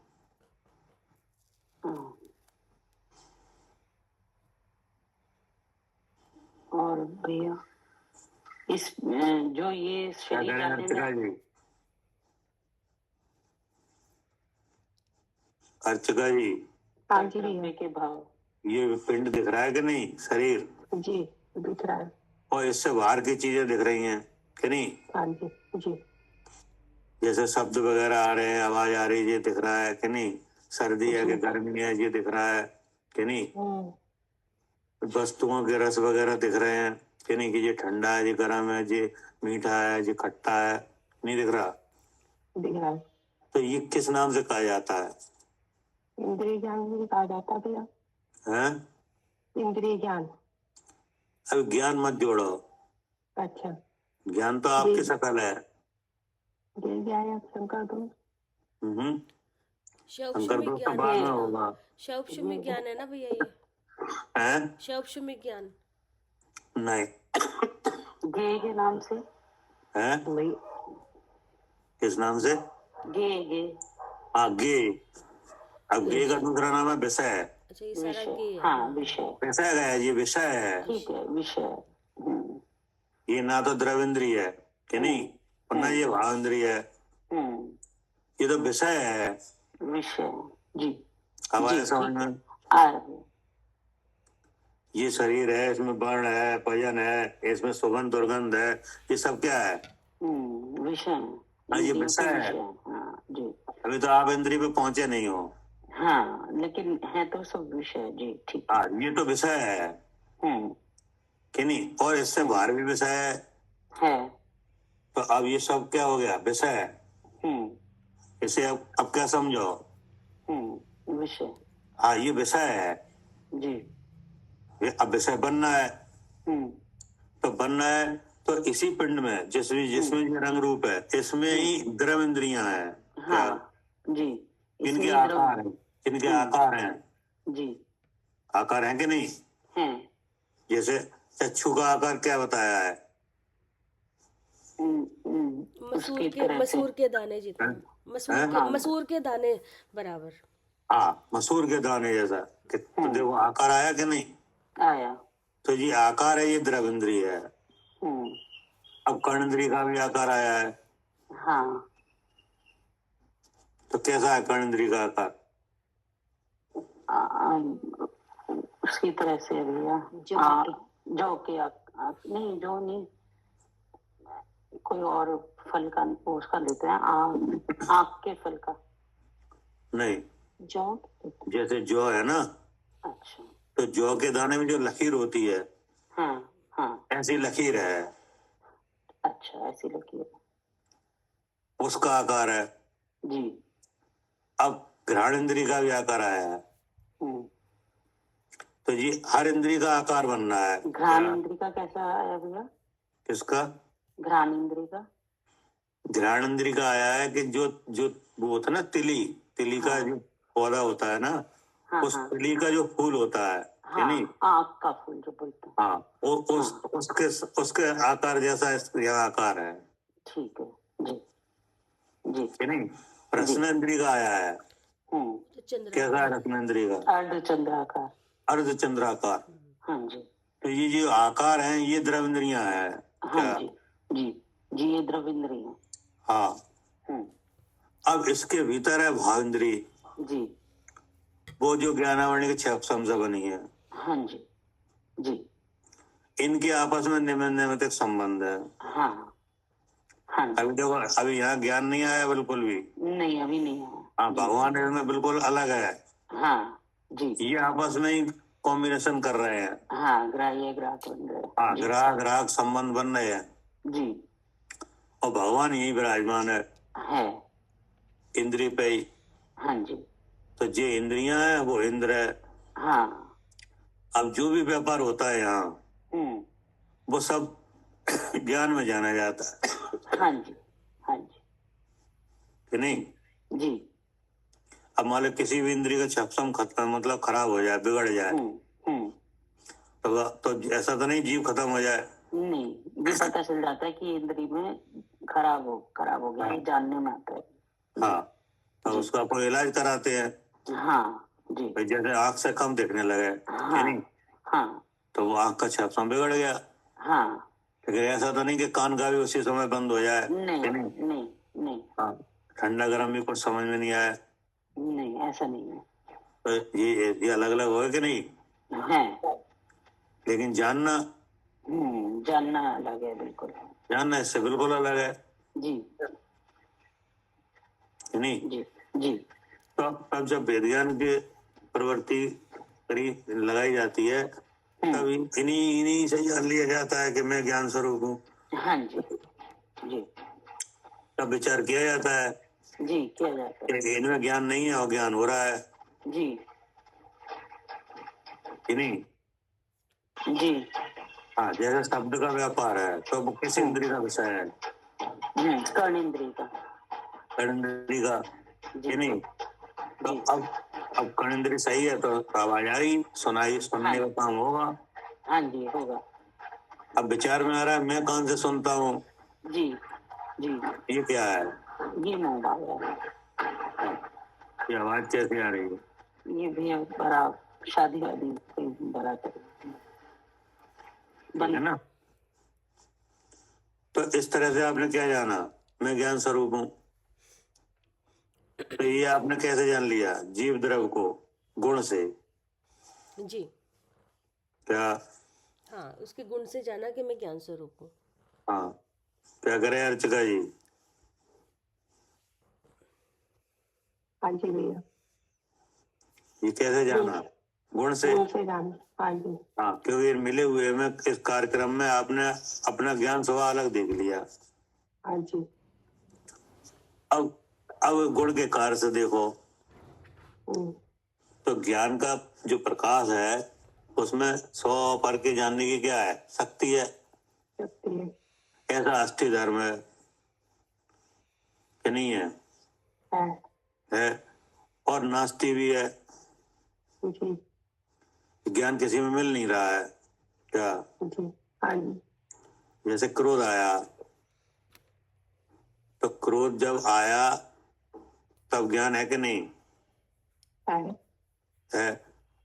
और भैया इस जो ये शरीर जानने में, अर्चका जी, द्रव्य के भाव, ये पिंड दिख रहा है कि नहीं, शरीर जी दिख रहा है, और इससे बाहर की चीजें दिख रही हैं कि नहीं? हाँ जी जी जैसे शब्द वगैरह आ रहे हैं, आवाज आ रही है, ये दिख रहा है कि नहीं? सर्दी है कि गर्मी है, ये दिख रहा है कि नहीं? वस्तुओं के रस वगैरह दिख रहे हैं कि नहीं, कि ये ठंडा है, ये गर्म है, ये मीठा है, ये खट्टा है, नहीं दिख रहा? दिख रहा है। तो ये किस नाम से कहा जाता है? इंद्रिय ज्ञान भी कहा जाता है भैया। हैं? इंद्रिय ज्ञान। अब ज्ञान मत जोड़ो। अच्छा, ज्ञान तो आपकी शकल है। शंकर शौक्षमिक दोस्त ज्ञान बाद में है, होगा। शौक्षमिक ज्ञान है ना भैया ये? हैं? शौक्षमिक ज्ञान नहीं। गे के नाम से हैं? वही किस नाम से? गे गे गे। अब गे का दूसरा नाम है विषय। अच्छा, ये सारा विषय, गे है। हाँ विषय, विषय गया, ये विषय है। ठीक है विषय। ये ना तो द्रव इंद्रिय है कि नहीं, और ना ये भाव इंद्रिय है, ये तो विषय है। विषय जी। अब आया समझ में? आ रहे। ये शरीर है, इसमें वर्ण है, वजन है, इसमें सुगंध दुर्गंध है, ये सब क्या है? विषय। हाँ, ये विषय है। हाँ जी। अभी तो आप इंद्रिय पे पहुंचे नहीं हो। हाँ, लेकिन है तो सब विषय जी, ठीक है। हाँ, ये तो विषय है कि नहीं, और इससे बाहर भी विषय है। तो अब ये सब क्या हो गया? विषय है। इसे अब क्या समझो? विषय। हाँ, ये विषय है जी। अब विषय बनना है, तो बनना है तो इसी पिंड में जिसमें ये रंग रूप है, इसमें ही द्रव इंद्रियां हैं। हाँ जी। इनके आकार हैं, इनके आकार हैं जी। आकार हैं कि नहीं? हैं। जैसे चक्षु का आकार क्या बताया है? मसूर के दाने जितना, मसूर के दाने बराबर। हाँ, मसूर के दाने जैसा। तो देखो आकार आया कि नहीं? आया। तो ये आकार है, ये द्रव इंद्रिय है। अब कर्ण इंद्रिय का भी आकार आया है। हाँ। तो कैसा है कर्ण इंद्रिय का आकार? उसकी तरह से भैया जौ के नहीं, जौ नहीं, कोई और फल का उसका लेते हैं, आँख के फल का नहीं, जौ। जैसे जौ है ना, अच्छा, तो जौ के दाने में जो लकीर होती है, हाँ हाँ, ऐसी लकीर है। अच्छा, ऐसी लकीर, उसका आकार है जी। अब घ्राण इंद्रिय का भी आकार आया है। तो ये हर इंद्रिय का आकार बनना है। घ्राण इंद्रिय का कैसा आया भैया? किसका? घ्राण इंद्रिय का। घ्राण इंद्रिय का आया है कि जो जो वो होता है ना, तिली का जो पौधा होता है ना, उस तिली का जो फूल होता है, यानी आँख का फूल जो बोलते हैं, हाँ, उसके आकार जैसा यह आकार है। ठीक है जी जी। नहीं, रसन इंद्रिय का आया है। कैसा है रसन इंद्रिय का? अर्धचंद्राकार। अर्धचंद्राकार। हाँ जी। तो ये जो आकार हैं, ये द्रव इंद्रियां हैं। हाँ जी जी जी, ये द्रव इंद्रिय। हाँ। अब इसके भीतर है भाव इंद्रिय जी, वो जो ज्ञानावरणी के 6 अपसम से बनी है। हाँ जी जी। इनके आपस में निमित्त संबंध है। हाँ हाँ। अभी देखो, अभी यहाँ ज्ञान नहीं आया बिल्कुल भी नहीं, अभी नहीं आया। हाँ, भगवान इसमें बिल्कुल अलग है। हाँ जी। ये आपस में ही कॉम्बिनेशन कर रहे हैं। हाँ, ग्राह्य ग्राहक बन रहे हैं। हाँ, ग्राहक संबंध बन रहे हैं जी। और भगवान यही विराजमान है इंद्रिय पे ही। हाँ जी। तो जो इंद्रियां हैं वो इंद्र है। हाँ। अब जो भी व्यापार होता है यहाँ, वो सब ज्ञान में जाना जाता है। हाँ जी, हाँ जी, कि नहीं? जी। अब मान लो किसी भी इंद्रिय का छपसम खत्म, मतलब खराब हो जाए, बिगड़ जाए, हम्म। तो ऐसा तो नहीं जीव खत्म हो जाए। नहीं, ये पता चल जाता है कि इंद्री में खराब हो गया, ये जानने में आता है। हाँ, तो जी। उसका कोई इलाज कराते हैं। हाँ जी। भाई जैसे आंख से कम देखने लगे, कि हाँ नहीं, हाँ तो वो आंख का छपसम बिगड़ गया। हाँ। लेकिन ऐसा तो नहीं कि कान का भी उसी समय बंद हो जाए, नहीं कि नहीं? नहीं नहीं हाँ, ठंडा गर्म भी कुछ समझ में नहीं आया, नहीं, ऐसा नहीं है। तो ये अलग अलग हो कि नहीं? है। लेकिन जानना जानना अलग है, बिल्कुल। जानना इससे बिल्कुल अलग है, जी कि नहीं? जी जी। तो अब जब वेदज्ञान की प्रवृत्ति करी लगाई जाती है, तब इन्हीं इन्हीं से जान लिया जाता है कि मैं ज्ञान स्वरूप हूँ। हाँ जी जी तब विचार किया जाता है जी, किया जाता है। कि इनमें ज्ञान नहीं है और ज्ञान हो रहा है, जी कि नहीं? जी। हाँ, जैसे शब्द का व्यापार है तो वो किस इंद्रिय का विषय है? कर्णेंद्रिय का। कर्णेंद्रिय का, जी कि नहीं? तो जी। अब कर्णेंद्रिय सही है तो आवाज आई, सुनाई, सुनने का काम होगा। हाँ जी, होगा। अब विचार में आ रहा है मैं कौन से सुनता हूँ, जी जी। ये क्या है? ये मुंह आ रहा है। ये आवाज कैसे आ रही है? ये भी बड़ा शादी वादी बड़ा है ना? तो इस तरह से आपने क्या जाना, मैं ज्ञान स्वरूप हूँ। तो ये आपने कैसे जान लिया? जीव द्रव को गुण से। जी क्या? हाँ, उसके गुण से जाना कि मैं ज्ञान स्वरूप हूँ। हाँ, क्या करे अर्चका जी? हाँ जी भैया। ये कैसे जाना? गुण से जाना। हाँ जी। हाँ, क्योंकि मिले हुए में इस कार्यक्रम में आपने अपना ज्ञान स्वभाव अलग देख लिया। हाँ जी। अब गुण के कार्य से देखो, तो ज्ञान का जो प्रकाश है उसमें 100 पर के जानने की क्या है? शक्ति है। ऐसा अष्टी धर्म है कि नहीं है? है। और नास्ति भी है। जी ज्ञान किसी में मिल नहीं रहा है क्या? जी। हाँ जी। जैसे क्रोध आया, तो क्रोध जब आया तब ज्ञान है कि नहीं? है।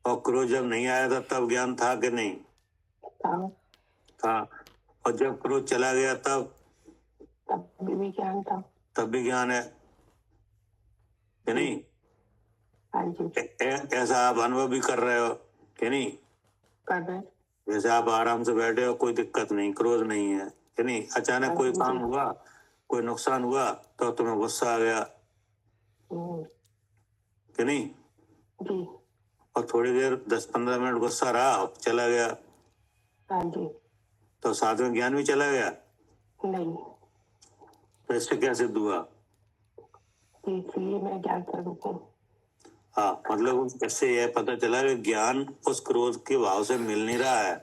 और क्रोध जब नहीं आया था तब ज्ञान था कि नहीं? था। और जब क्रोध चला गया तब भी ज्ञान था। तब भी ज्ञान है कि नहीं? हाँ जी। ऐसा आप अनुभव भी कर रहे हो कि नहीं? कर रहे। जैसे आप आराम से बैठे हो, कोई दिक्कत नहीं, क्रोध नहीं है कि नहीं? अचानक कोई काम हुआ, कोई नुकसान हुआ तो तुम्हें गुस्सा आ गया कि नहीं? जी। और थोड़ी देर 10-15 मिनट गुस्सा रहा, चला गया, हाँ जी। तो साथ में ज्ञान भी चला गया। नहीं, तो इससे क्या सिद्ध हुआ? इसलिए मैं ज्ञान स्वरूप हूँ। हाँ, मतलब इससे यह पता चला कि ज्ञान उस क्रोध के भाव से मिल नहीं रहा है,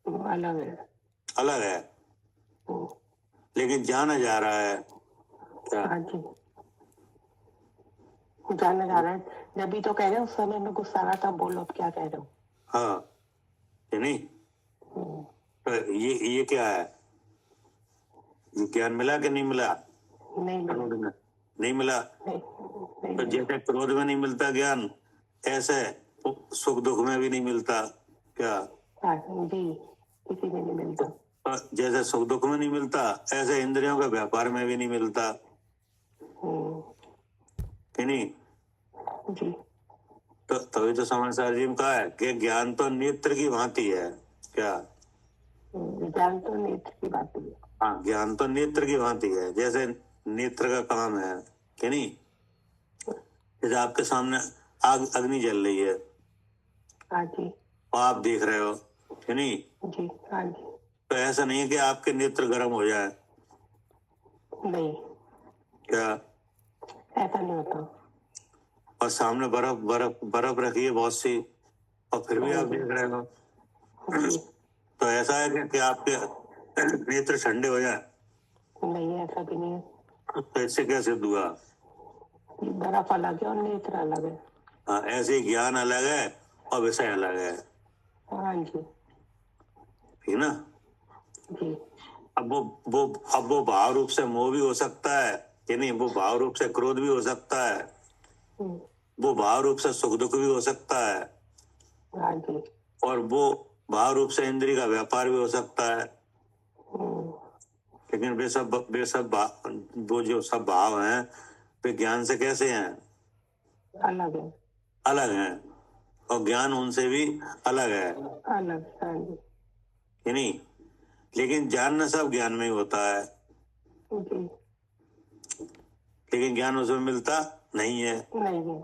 अलग है। अलग है, लेकिन जाना जा रहा है क्या? हाँ जी, जाना जा रहा है। जब भी तो कह रहे हो उस समय में गुस्सा आ रहा था, बोलो अब क्या कह रहे हो। हाँ कि नहीं? तो ये क्या है? ये ज्ञान मिला कि नहीं मिला? नहीं मिला। नहीं मिला। तो जैसे क्रोध में नहीं मिलता ज्ञान, ऐसे सुख दुख में भी नहीं मिलता क्या? जी, किसी में नहीं मिलता। तो जैसे सुख दुख में नहीं मिलता, ऐसे इंद्रियों का व्यापार में भी नहीं मिलता कि नहीं? जी। तो तभी तो समाचार जी में कहा है कि ज्ञान तो नेत्र की भांति है क्या? ज्ञान तो नेत्र की बात है। हाँ, ज्ञान तो नेत्र की भांति है, जैसे नेत्र का काम है कि नहीं? जैसे आपके सामने आग अग्नि जल रही है, हाँ जी। और आप देख रहे हो कि नहीं? जी। हाँ जी। तो ऐसा नहीं है कि आपके नेत्र गर्म हो जाए नहीं, क्या? ऐसा नहीं होता। और सामने बर्फ बर्फ बर्फ रखी है बहुत सी, और फिर भी आप देख रहे हो। तो ऐसा है कि आपके नेत्र ठंडे हो जाए? नहीं, ऐसा भी नहीं है। तो इससे क्या सिद्ध हुआ? बर्फ अलग है और नेत्र अलग है। हाँ, ऐसे ही ज्ञान अलग है और विषय अलग है, हाँ जी ठीक ना? जी। अब वो भाव रूप से मोह भी हो सकता है कि नहीं, वो भाव रूप से क्रोध भी हो सकता है, वो भाव रूप से सुख दुख भी हो सकता है, हाँ जी। और वो भाव रूप से इंद्रिय का व्यापार भी हो सकता है। लेकिन वो जो सब भाव हैं वे ज्ञान से कैसे हैं? अलग है। अलग हैं, और ज्ञान उनसे भी अलग है, अलग। हाँ जी कि नहीं? लेकिन जानना सब ज्ञान में ही होता है, जी। लेकिन ज्ञान उसमें मिलता नहीं है। नहीं है।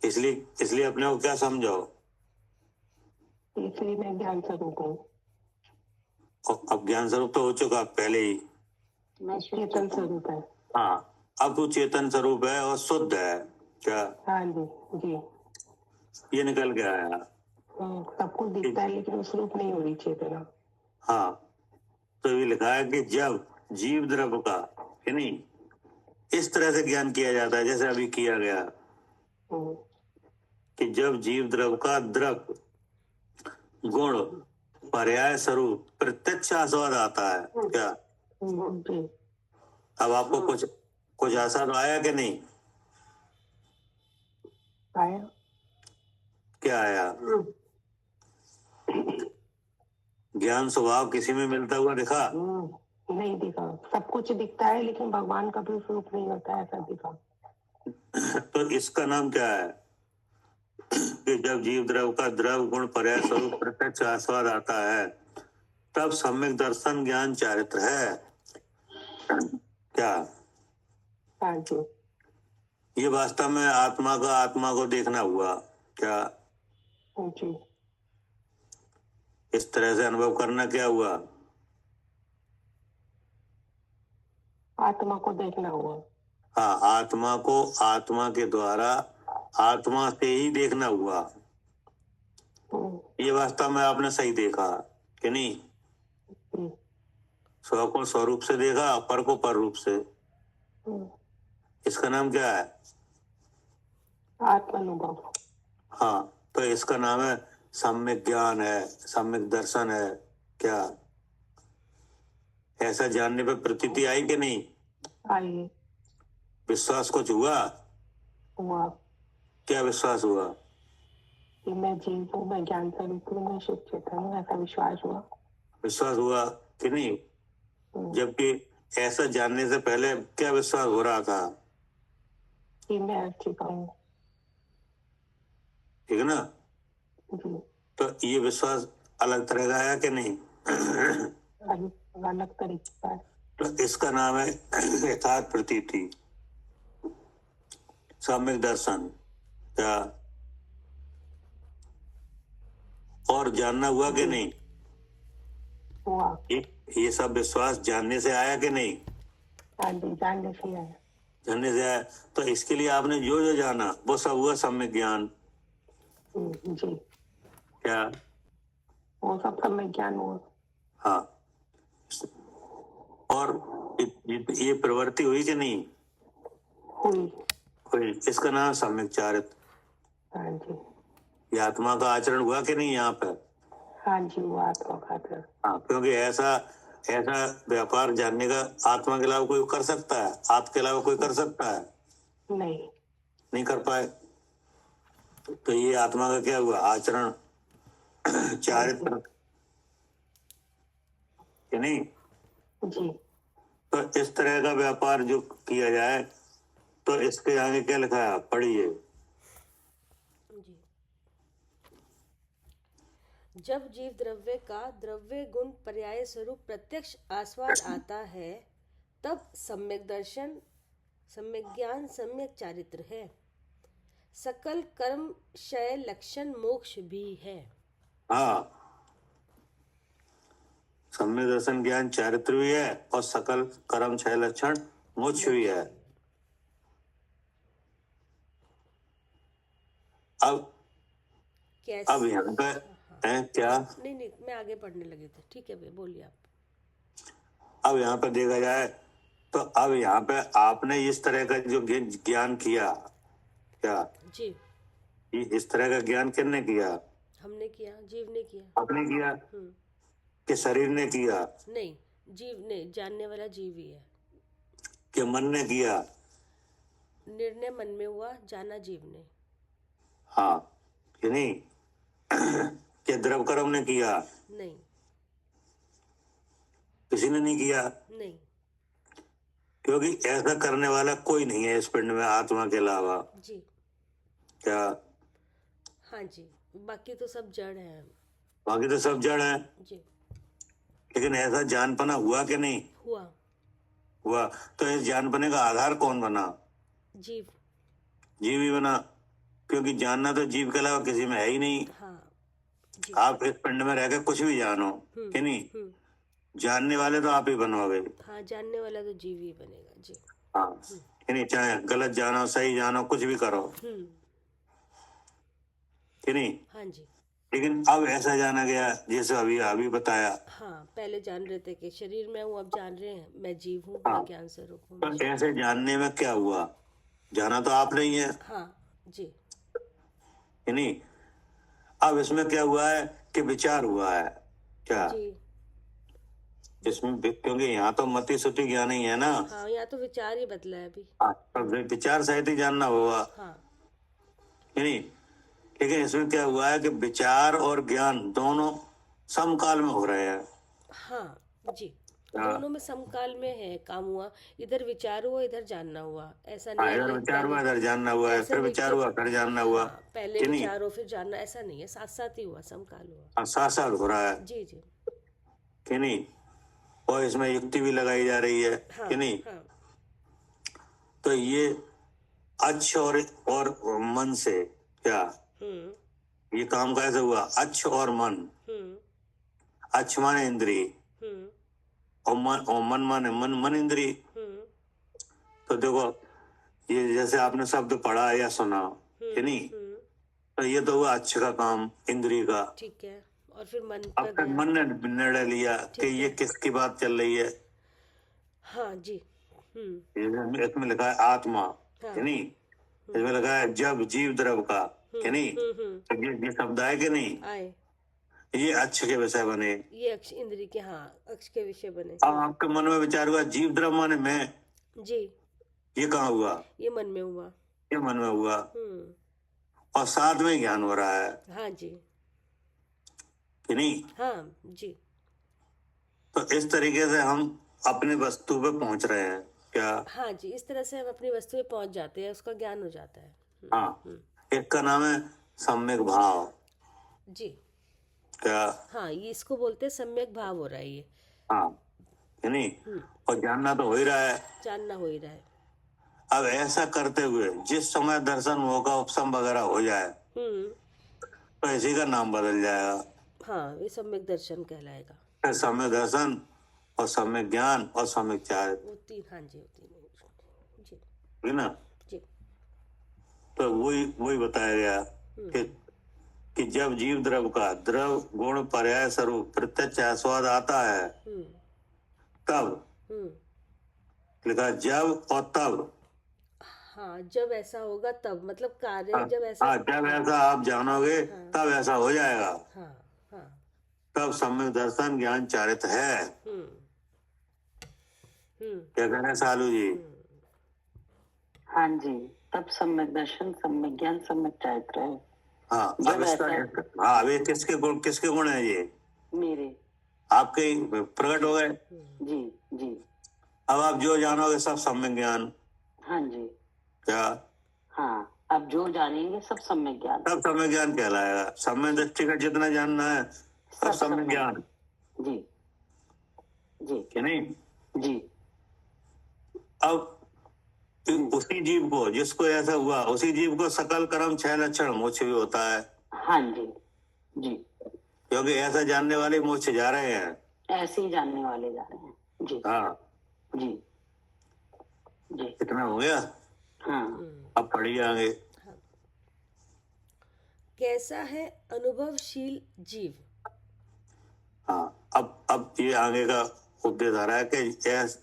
इसलिए अपने को क्या समझो? इसलिए मैं ज्ञान स्वरूप हूँ। अब ज्ञान स्वरूप तो हो चुका पहले ही। मैं चेतन स्वरूप है। हाँ, अब तू चेतन स्वरूप है और शुद्ध है क्या? हाँ जी जी। ये निकल के आया। सब कुछ दिखता है लेकिन उस रूप नहीं हो रही चेतना। हाँ, तो ये लिखा है कि जब जीव द्रव्य का, कि नहीं, इस तरह से ज्ञान किया जाता है जैसे अभी किया गया, कि जब जीव द्रव्य का द्रव्य गुण पर्याय स्वरूप प्रत्यक्ष आस्वाद आता है क्या? जी। अब आपको कुछ आस्वाद आया कि नहीं? आया। क्या आया? ज्ञान स्वभाव किसी में मिलता हुआ दिखा? नहीं दिखा। सब कुछ दिखता है लेकिन भगवान का भी स्वरूप नहीं होता है, ऐसा दिखा। तो इसका नाम क्या है? कि जब जीव द्रव्य का द्रव्य गुण पर्याय स्वरूप प्रत्यक्ष आस्वाद आता है तब सम्यक दर्शन ज्ञान चारित्र है क्या? हाँ जी। ये वास्तव में आत्मा को देखना हुआ क्या? जी। इस तरह से अनुभव करना क्या हुआ? आत्मा को देखना हुआ। हाँ, आत्मा को आत्मा के द्वारा आत्मा से ही देखना हुआ। ये वास्तव में आपने सही देखा कि नहीं? स्व को स्वरूप से देखा, पर को पर रूप से। इसका नाम क्या है? आत्मानुभव। हाँ, तो इसका नाम है सम्यक ज्ञान है, सम्यक दर्शन है क्या? ऐसा जानने पर प्रतीति आई कि नहीं? आई। विश्वास कुछ हुआ? क्या विश्वास हुआ? कि मैं जीव हूँ, मैं ज्ञान स्वरूप हूँ, मैं शुद्ध चेतन हूँ, ऐसा विश्वास हुआ। विश्वास हुआ कि नहीं? जबकि ऐसा जानने से पहले क्या विश्वास हो रहा था? कि मैं अच्छी हूँ। ठीक है ना? जी। तो ये विश्वास अलग तरह का है कि नहीं? अलग तरीके का है। तो इसका नाम है यथार्थ प्रतीति, सम्यक दर्शन क्या? और जानना हुआ कि नहीं? हुआ। ये सब विश्वास जानने से आया कि नहीं? हाँ जी, जानने से आया। जानने से आया, तो इसके लिए आपने जो जो जाना वो सब हुआ सम्यक ज्ञान जी। क्या? वो सब सम्यक ज्ञान हुआ। हाँ, और ये प्रवृत्ति हुई कि नहीं हुई? इसका नाम सम्यक चारित्र। हाँ जी। ये आत्मा का आचरण हुआ कि नहीं यहाँ पे? हाँ जी, वो आत्मा का आचरण। हाँ, क्योंकि ऐसा व्यापार जानने का आत्मा के अलावा कोई कर सकता है? आपके अलावा कोई कर सकता है? नहीं कर पाए। तो ये आत्मा का क्या हुआ? आचरण चारित्र कि नहीं? जी। तो इस तरह का व्यापार जो किया जाए तो इसके आगे क्या लिखा है, पढ़िए। जब जीव द्रव्य का द्रव्य गुण पर्याय स्वरूप प्रत्यक्ष आस्वाद आता है तब सम्यक दर्शन, सम्यक ज्ञान, सम्यक चारित्र है। सकल कर्म क्षय लक्षण मोक्ष भी है। हाँ, सम्यक दर्शन ज्ञान चारित्र भी है और सकल कर्म क्षय लक्षण मोक्ष भी है। अब यहाँ पे है क्या? नहीं नहीं, मैं आगे पढ़ने लगी थी। ठीक है भैया, बोलिए आप। अब यहाँ पे देखा जाए तो अब यहाँ पे आपने इस तरह का जो ज्ञान किया, क्या जी, इस तरह का ज्ञान किसने किया? हमने किया, जीव ने किया। आपने किया हम्म, कि शरीर ने किया नहीं, जीव ने, जानने वाला जीव ही है। कि मन ने किया? निर्णय मन में हुआ, जाना जीव ने। हाँ कि नहीं? कि द्रव कर्म ने किया? नहीं, किसी ने नहीं किया, नहीं, क्योंकि ऐसा करने वाला कोई नहीं है इस पिंड में आत्मा के अलावा। जी, क्या? हाँ जी, बाकी तो सब जड़ है। बाकी तो सब जड़ है। जी, लेकिन ऐसा जानपना हुआ कि नहीं हुआ। हुआ? तो इस जानपने का आधार कौन बना? जीव। जीव ही बना, क्योंकि जानना तो जीव के अलावा किसी में है ही नहीं। हाँ जी। आप इस पिंड में रह के कुछ भी जानो कि नहीं, जानने वाले तो आप ही बनोगे। हाँ, जानने वाला तो जीव ही बनेगा। जी। हाँ कि नहीं, चाहे गलत जानो सही जानो कुछ भी करो कि नहीं। हाँ जी। लेकिन अब ऐसा जाना गया जैसे अभी अभी बताया। हाँ, पहले जान रहे थे कि शरीर में हूँ, अब जान रहे हैं मैं जीव हूँ, हाँ। मैं ज्ञान स्वरूप हूँ। तो ऐसे जानने में क्या हुआ? जाना तो आप नहीं है हाँ जी। कि नहीं। अब इसमें क्या हुआ है कि विचार हुआ है। क्या जी। इसमें, क्योंकि यहाँ तो मति सुति ज्ञान ही है ना। हाँ, यहाँ तो विचार ही बदला है अभी। तो विचार सहित ही जानना होगा हाँ कि नहीं। लेकिन इसमें क्या हुआ है कि विचार और ज्ञान दोनों समकाल में हो रहे हैं। हाँ जी, हाँ। दोनों में समकाल में है काम हुआ। इधर विचार हुआ, इधर जानना हुआ। ऐसा हाँ, नहीं इधर है विचार हुआ इधर जानना हुआ है, ऐसा फिर नहीं विचार कि- हुआ फिर जानना हुआ हाँ, पहले कि नहीं। विचार हो फिर जानना, ऐसा नहीं है, साथ साथ ही हुआ, समकाल हुआ। हाँ, साथ साथ हो रहा है जी जी। कि नहीं। और इसमें युक्ति भी लगाई जा रही है हाँ कि नहीं। हाँ तो ये अच्छ और मन से क्या ये काम कैसे हुआ? अच्छ और मन। अच्छ माने इंद्री और मन माने मन इंद्री। तो देखो, ये जैसे आपने शब्द पढ़ा या सुना कि नहीं, तो ये तो हुआ अच्छ का काम, इंद्री का। ठीक है, और फिर मन अब पर तक गया। मन ने निर्णय लिया कि ठीक ये है। किसकी बात चल रही है। हाँ जी। इसमें लिखा है आत्मा हाँ। कि नहीं, इसमें लिखा है जब जीव द्रव का कि नहीं। तो ये शब्द आए कि नहीं, आए। ये अच्छ के विषय बने। ये अक्ष इंद्री के, हाँ, अक्ष के विषय बने। अब आपके मन में विचार हुआ जीव द्रव माने मैं, जी, ये कहाँ हुआ? ये मन में हुआ। ये मन में हुआ और साथ में ज्ञान हो रहा है हाँ जी। कि नहीं। हाँ जी। तो इस तरीके से हम अपनी वस्तु पे पहुंच रहे हैं। क्या? हाँ जी, इस तरह से हम अपनी वस्तु पे पहुंच जाते हैं, उसका ज्ञान हो जाता है। हाँ, एक का नाम है सम्यक भाव। जी। क्या? हाँ, ये इसको बोलते हैं सम्यक भाव हो रहा है ये। हाँ कि नहीं। और जानना तो हो ही रहा है। जानना हो ही रहा है। अब ऐसा करते हुए जिस समय दर्शन होगा उपसम वगैरह हो जाए तो इसी का नाम बदल जाएगा। हाँ, ये सम्यक दर्शन कहलाएगा। फिर सम्यक दर्शन और सम्यक ज्ञान और सम्यक चार, वो तीन। हाँ जी, वो तीन जी। है ना। जी। तो वही बताया गया कि जब जीव द्रव का द्रव गुण पर्याय स्वरूप प्रत्यक्ष आस्वाद आता है तब लिखा जब और तब। हाँ, जब ऐसा होगा तब, मतलब कार्य जब ऐसा। हाँ, जब ऐसा आप जानोगे तब ऐसा हो जाएगा। हाँ हाँ। तब सम्यक दर्शन ज्ञान चारित है। क्या कह रहे हैं सालू जी? हाँ जी, तब सम्यक दर्शन, सम्यक ज्ञान, सम्यक चारित्र है। हाँ, अब अब ये किसके गुण है? ये मेरे, आपके ही प्रकट हो गए। जी जी। अब आप जो जानोगे सब सम्यक ज्ञान। हाँ जी। क्या? हाँ, अब जो जानेंगे सब सम्यक ज्ञान। सब सम्यक ज्ञान कहलाएगा। सम्यक दृष्टि का जितना जानना है सब सम्यक ज्ञान। जी जी कि नहीं। जी। अब उसी जीव को, जिसको ऐसा हुआ, उसी जीव को सकल कर्म 6 लक्षण मोक्ष भी होता है। हाँ जी जी। क्योंकि ऐसा जानने वाले मोक्ष जा रहे हैं, ऐसे ही जानने वाले जा रहे हैं। जी हाँ जी जी। इतना हो गया। हाँ। अब पढ़िए आगे। कैसा है अनुभवशील जीव? हाँ, अब ये आगे का उपदेश आ रहा है कि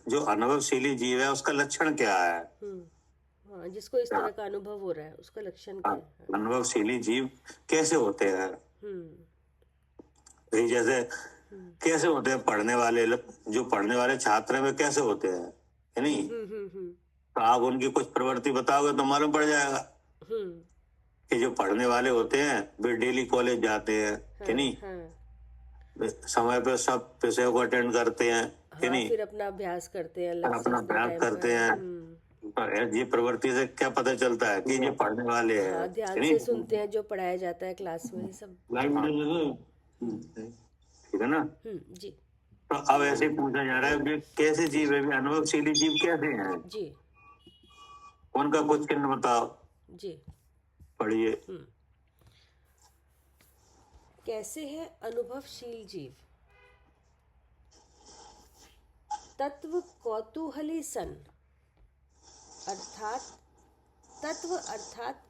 जो अनुभवशीली जीव है उसका लक्षण क्या है। हाँ, जिसको इस तरह का अनुभव हो रहा है उसका लक्षण क्या है? अनुभवशीली जीव कैसे होते हैं? भाई जैसे कैसे होते हैं पढ़ने वाले जो पढ़ने वाले छात्र हैं वे कैसे होते हैं, है नहीं? तो आप उनकी कुछ प्रवृत्ति बताओगे तो मालूम पड़ जाएगा कि जो पढ़ने वाले होते हैं वे डेली कॉलेज जाते हैं, है नहीं? समय पे सब विषयों को अटेंड करते हैं, है नहीं? फिर अपना अभ्यास करते हैं, अपना अभ्यास करते हैं। ये प्रवृत्ति से क्या पता चलता है कि ये पढ़ने वाले हैं, ध्यान से सुनते हैं जो पढ़ाया जाता है क्लास में, सब ठीक है ना? जी। तो अब ऐसे पूछा जा रहा है कैसे जीव है, अनुभवशीली जीव कैसे हैं जी? उनका कुछ चिन्ह बताओ जी। पढ़िए। कैसे है अनुभवशील जीव? तत्व कौतूहली सन, अर्थात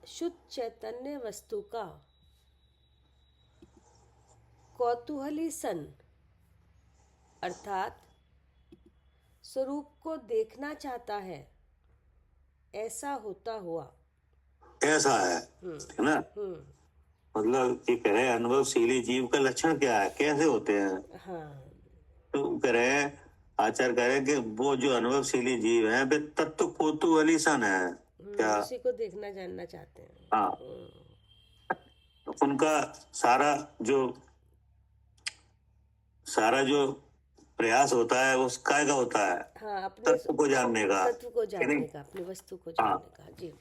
शुद्ध चैतन्य वस्तु का कौतूहली सन अर्थात स्वरूप को देखना चाहता है, ऐसा होता हुआ। ऐसा है ना? मतलब ये कह रहे हैं अनुभवशीली जीव का लक्षण क्या है, कैसे होते हैं? तो कह रहे हैं आचार्य कह रहे हैं कि वो जो अनुभवशीली जीव है वे तत्व कौतूहली सन है। क्या? उसी को देखना जानना चाहते हैं। हाँ, उनका सारा जो प्रयास होता है वो काय का होता है? हाँ, अपने तत्व को जानने का, अपनी वस्तु को जानने का। जी।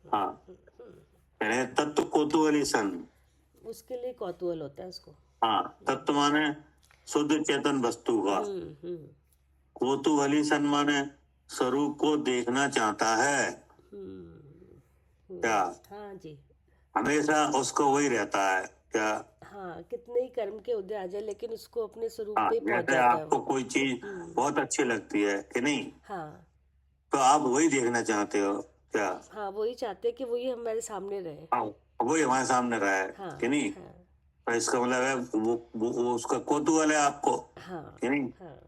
हाँ, तत्व कौतूहली सन, उसके लिए कौतूहल होता है उसको। हाँ, तत्व माने शुद्ध चेतन वस्तु का, कौतूहली सन माने स्वरूप को देखना चाहता है। क्या? हाँ जी। हमेशा उसको वही रहता है। क्या? हाँ, कितने ही कर्म के उदय आ जाए लेकिन उसको अपने स्वरूप पे पहुंच जैसे जाता है। आपको कोई चीज बहुत अच्छी लगती है कि नहीं? हाँ, तो आप वही देखना चाहते हो। क्या? हाँ, वही चाहते हैं कि वही हमारे सामने रहे। हाँ, वही हमारे सामने रहा है। हाँ, कि नहीं? हाँ, तो इसका मतलब है वो उसका कौतूहल है आपको। हाँ, कि नहीं? हाँ,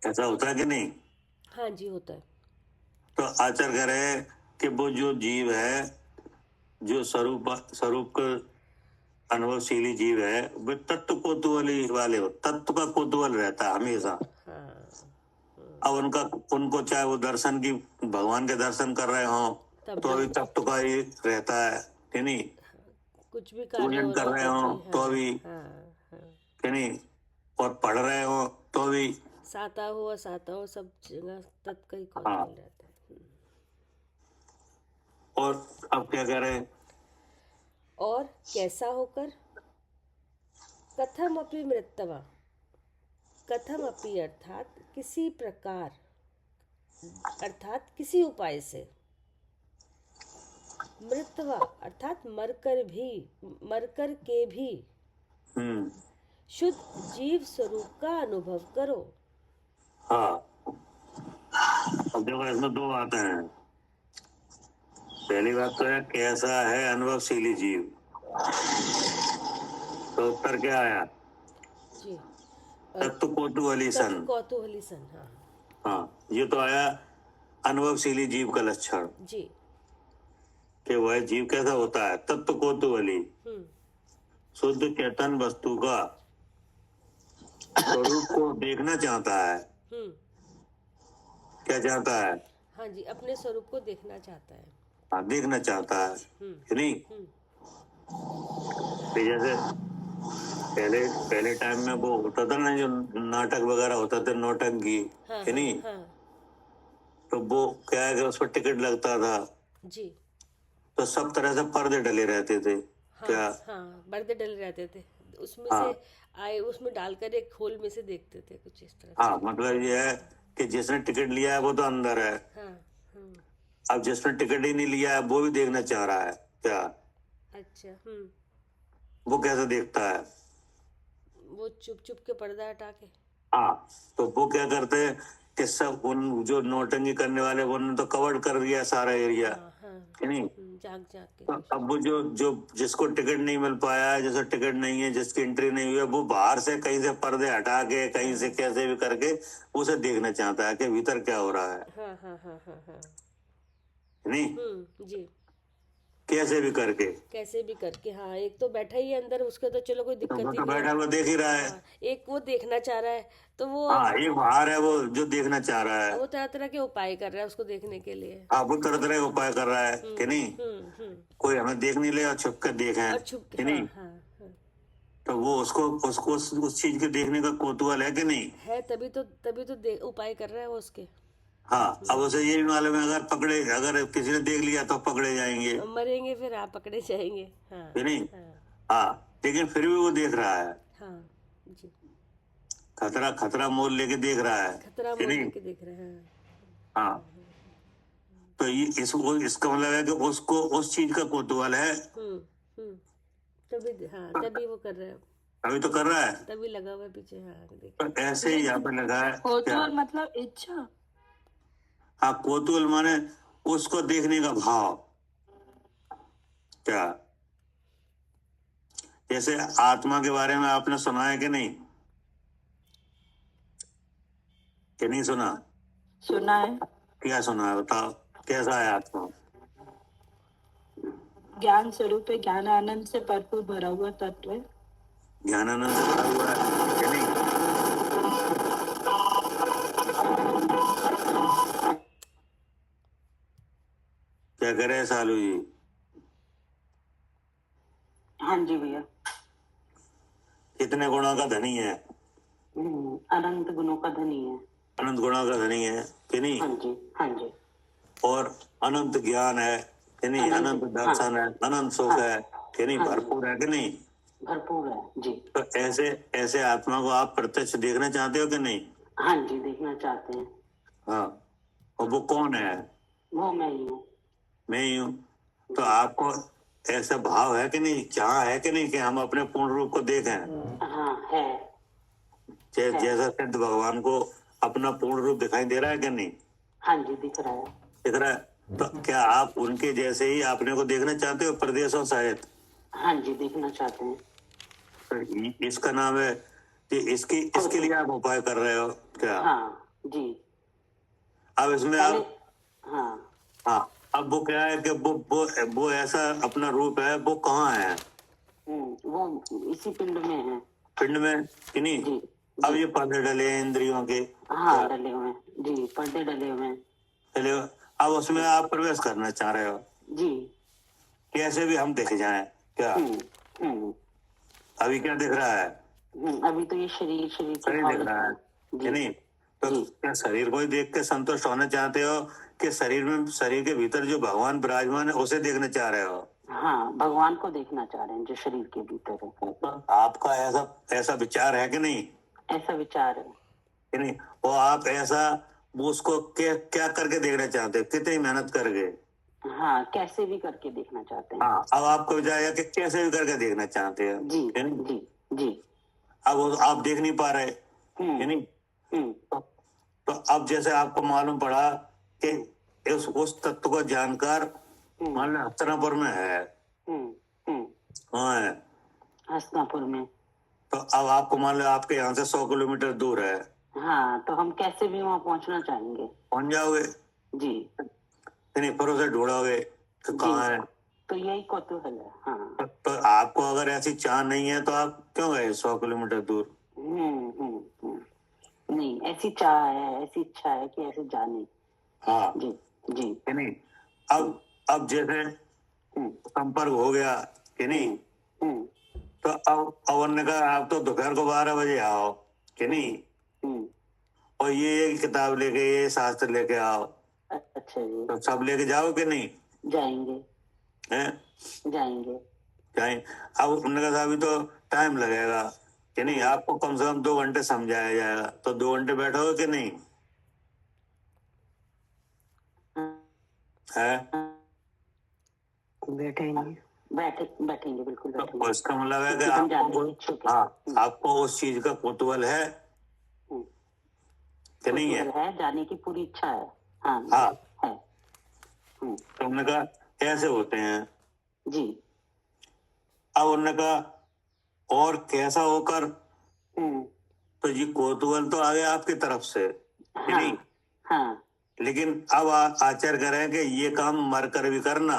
ऐसा होता है कि नहीं? हाँ जी, होता है। तो आचार्य कह रहे हैं कि वो जो जीव है, जो स्वरूप का अनुभवशीली जीव है, वे तत्व कौतूहली वाले हो, तत्व का कौतूहल रहता है हमेशा। अब उनको चाहे वो दर्शन की भगवान के दर्शन कर रहे हो तो अभी तत्व का ही रहता है कि नहीं? कुछ भी पूजन कर रहे हो तो अभी, कि नहीं? और पढ़ रहे हो तो भी, साता हो असाता हो, सब जगह तत्व का ही कौतूहल रहता है। और अब क्या कह रहे हैं? और कैसा होकर? कथम अपि मृत्यवा, कथम अपि अर्थात किसी प्रकार, अर्थात किसी उपाय से, मृत्यवा अर्थात मरकर के भी शुद्ध जीव स्वरूप का अनुभव करो। हाँ, अब देखो इसमें दो बातें हैं। पहली बात तो है कैसा है अनुभवशीली जीव, तो उत्तर क्या आया? जी, तत्व कौतूहली सन। हाँ, ये तो आया अनुभवशीली जीव का लक्षण जी, कि वह जीव कैसा होता है? तत्व कौतूहली, शुद्ध चेतन वस्तु का स्वरूप को देखना चाहता है। क्या चाहता है? हाँ जी, अपने स्वरूप को देखना चाहता है। हाँ, देखना चाहता है कि नहीं? जैसे पहले टाइम में वो होता था ना, जो नाटक वगैरह होता था, नौटंकी, कि नहीं? तो वो क्या है कि उस पर टिकट लगता था जी, तो सब तरह से पर्दे डले रहते थे। क्या? पर्दे डले रहते थे, उसमें से उसमें डालकर एक खोल में से देखते थे, कुछ इस तरह। हाँ, मतलब ये है कि जिसने टिकट लिया है वो तो अंदर है। अब जिसने टिकट ही नहीं लिया है वो भी देखना चाह रहा है। क्या? अच्छा। वो कैसे देखता है? वो चुप चुप के पर्दा हटा के। हाँ, तो वो क्या करते हैं कि सब उन जो नौटंकी करने वाले उन्होंने तो कवर कर दिया सारा एरिया, कि नहीं? जाग जाग के तो अब वो जो जो जिसको टिकट नहीं मिल पाया है, जैसे टिकट नहीं है, जिसकी एंट्री नहीं हुई है, वो बाहर से कहीं से पर्दे हटा के कहीं से कैसे भी करके उसे देखना चाहता है कि भीतर क्या हो रहा है। हाँ हाँ हाँ हाँ हाँ नहीं, जी, कैसे भी करके। कैसे भी करके। हाँ, एक तो बैठा ही है अंदर, उसको तो चलो कोई तो दिक्कत वो ही तो नहीं बैठा है। हुआ देख ही रहा है। हाँ, एक वो देखना चाह रहा है, तो वो हाँ, अब एक बाहर है वो जो देखना चाह रहा है। वो तरह तरह के उपाय कर रहा है उसको देखने के लिए। हाँ, वो तरह तरह के उपाय कर रहा है कि नहीं, कोई हमें देख नहीं ले और छुप कर देखे और छुप के, कि हाँ नहीं। हाँ हाँ, तो वो उसको उसको उस चीज के देखने का कौतूहल है कि नहीं। है, तभी तो उपाय कर रहा है वो उसके। हाँ, अब उसे ये भी मालूम है अगर किसी ने देख लिया तो पकड़े जाएंगे मरेंगे फिर, आप पकड़े जाएंगे। हाँ कि नहीं। हाँ हाँ, लेकिन फिर भी वो देख रहा है, हाँ जी, खतरा खतरा मोल लेके देख रहा है खतरा कि मोल नहीं। लेके देख रहे हैं। हाँ, तो ये इसका मतलब है कि उसको उस चीज का कौतूहल है। हम्म, तभी, हाँ तभी वो कर रहा है, अभी तो कर रहा है। तभी लगा हुआ है पीछे। हाँ देख, तो ऐसे ही यहाँ पे लगा है क्या। कौतूहल मतलब इच्छा। हाँ, कौतूहल माने उसको देखने का भाव क्या। जैसे आत्मा के बारे में आपने सुना है कि नहीं, कि नहीं सुना। सुना है। क्या सुना है बताओ, कैसा है आत्मा। ज्ञान स्वरूप है, ज्ञान आनंद से भरपूर भरा हुआ तत्व है। ज्ञानानंद से भरा हुआ है कि नहीं। क्या करे सालू जी। हाँ जी भैया। कितने गुणों का धनी है। अनंत गुणों का धनी है। अनंत गुणों का धनी है कि नहीं। हाँ जी, हाँ जी। और अनंत ज्ञान है कि नहीं, अनंत दर्शन है, अनंत सुख है कि नहीं, भरपूर है कि नहीं। भरपूर है जी। तो ऐसे ऐसे आत्मा को आप प्रत्यक्ष देखना चाहते हो कि नहीं। हाँ जी, देखना चाहते हैं। हाँ, और वो कौन है। वो मैं ही हूँ। मैं ही हूँ। तो आपको ऐसा भाव है कि नहीं, चाह है कि नहीं कि हम अपने पूर्ण रूप को देखें। हाँ है। जैसा सिद्ध भगवान को अपना पूर्ण रूप दिखाई दे रहा है कि नहीं। हाँ जी, दिख रहा है। दिख रहा है। तो क्या आप उनके जैसे ही अपने को देखना चाहते हो प्रदेशों सहित। हाँ जी, देखना चाहते हैं। तो इसका नाम है कि इसके लिए आप उपाय कर रहे हो क्या। हाँ जी। अब इसमें आप, हाँ हाँ, अब वो क्या है कि वो ऐसा अपना रूप है, वो कहाँ है। वो इसी पिंड में है। पिंड में कि नहीं। जी, अब ये पर्दे डले हैं इंद्रियों के। हाँ डले हुए हैं जी, पर्दे डले हुए हैं। डले हुए। अब उसमें आप प्रवेश करना चाह रहे हो जी। कैसे भी हम दिख जाएं क्या। अभी क्या दिख रहा है। अभी तो ये शरीर शरीर दिख रहा है कि नहीं। तो क्या शरीर को ही देख के संतुष्ट होना चाहते हो कि शरीर के भीतर जो भगवान विराजमान है उसे देखना चाह रहे हो। हाँ, भगवान को देखना चाह रहे हैं जो शरीर के भीतर है। आपका ऐसा विचार है कि नहीं। ऐसा विचार है कि नहीं। और आप ऐसा वो उसको क्या करके देखना चाहते हो, कितनी मेहनत करके। हाँ, कैसे भी करके देखना चाहते हैं। हाँ, अब आपको विचार है कि कैसे भी करके देखना चाहते हो। जी जी जी। अब आप देख नहीं पा रहे कि नहीं। तो अब जैसे आपको मालूम पड़ा कि उस तत्व को जानकर मान लो हस्तिनापुर में है। हाँ है हस्तिनापुर में। तो अब आपको मान लो आपके यहाँ से 100 किलोमीटर दूर है। हाँ, तो हम कैसे भी वहाँ पहुँचना चाहेंगे। पहुंच जाओगे जी। नहीं, फिर उसे ढूंढोगे कि कहाँ है। तो यही कौतूहल है। हाँ। तो आपको अगर ऐसी चाह नहीं है तो आप क्यों गए 100 किलोमीटर दूर। नहीं, ऐसी चाह है, ऐसी इच्छा है कि ऐसे जाने। हाँ जी जी। कि नहीं। अब जैसे संपर्क हो गया कि नहीं। तो अब उन्होंने कहा आप तो दोपहर को 12 बजे आओ कि नहीं। और ये किताब लेके ये शास्त्र लेके आओ। अच्छा जी। तो सब लेके जाओ कि नहीं। जाएंगे। हैं जाएंगे। जाएं। अब उन्होंने कहा अभी तो टाइम लगेगा कि नहीं, आपको कम से कम 2 घंटे समझाया जाएगा, तो 2 घंटे बैठोगे कि नहीं है। बैठेंगे बिल्कुल बैठेंगे। तो इसका मतलब है कि आपको उस चीज का कौतूहल है कि नहीं है। जाने की पूरी इच्छा है। हाँ हाँ। है। तो हमने कहा ऐसे होते हैं। जी। अब उन्होंने कहा और कैसा होकर, हम्म। तो ये कौतूहल तो आ गया आपकी तरफ से कि हाँ नहीं, हाँ लेकिन अब आचार्य कह रहे हैं कि ये काम मर कर भी करना।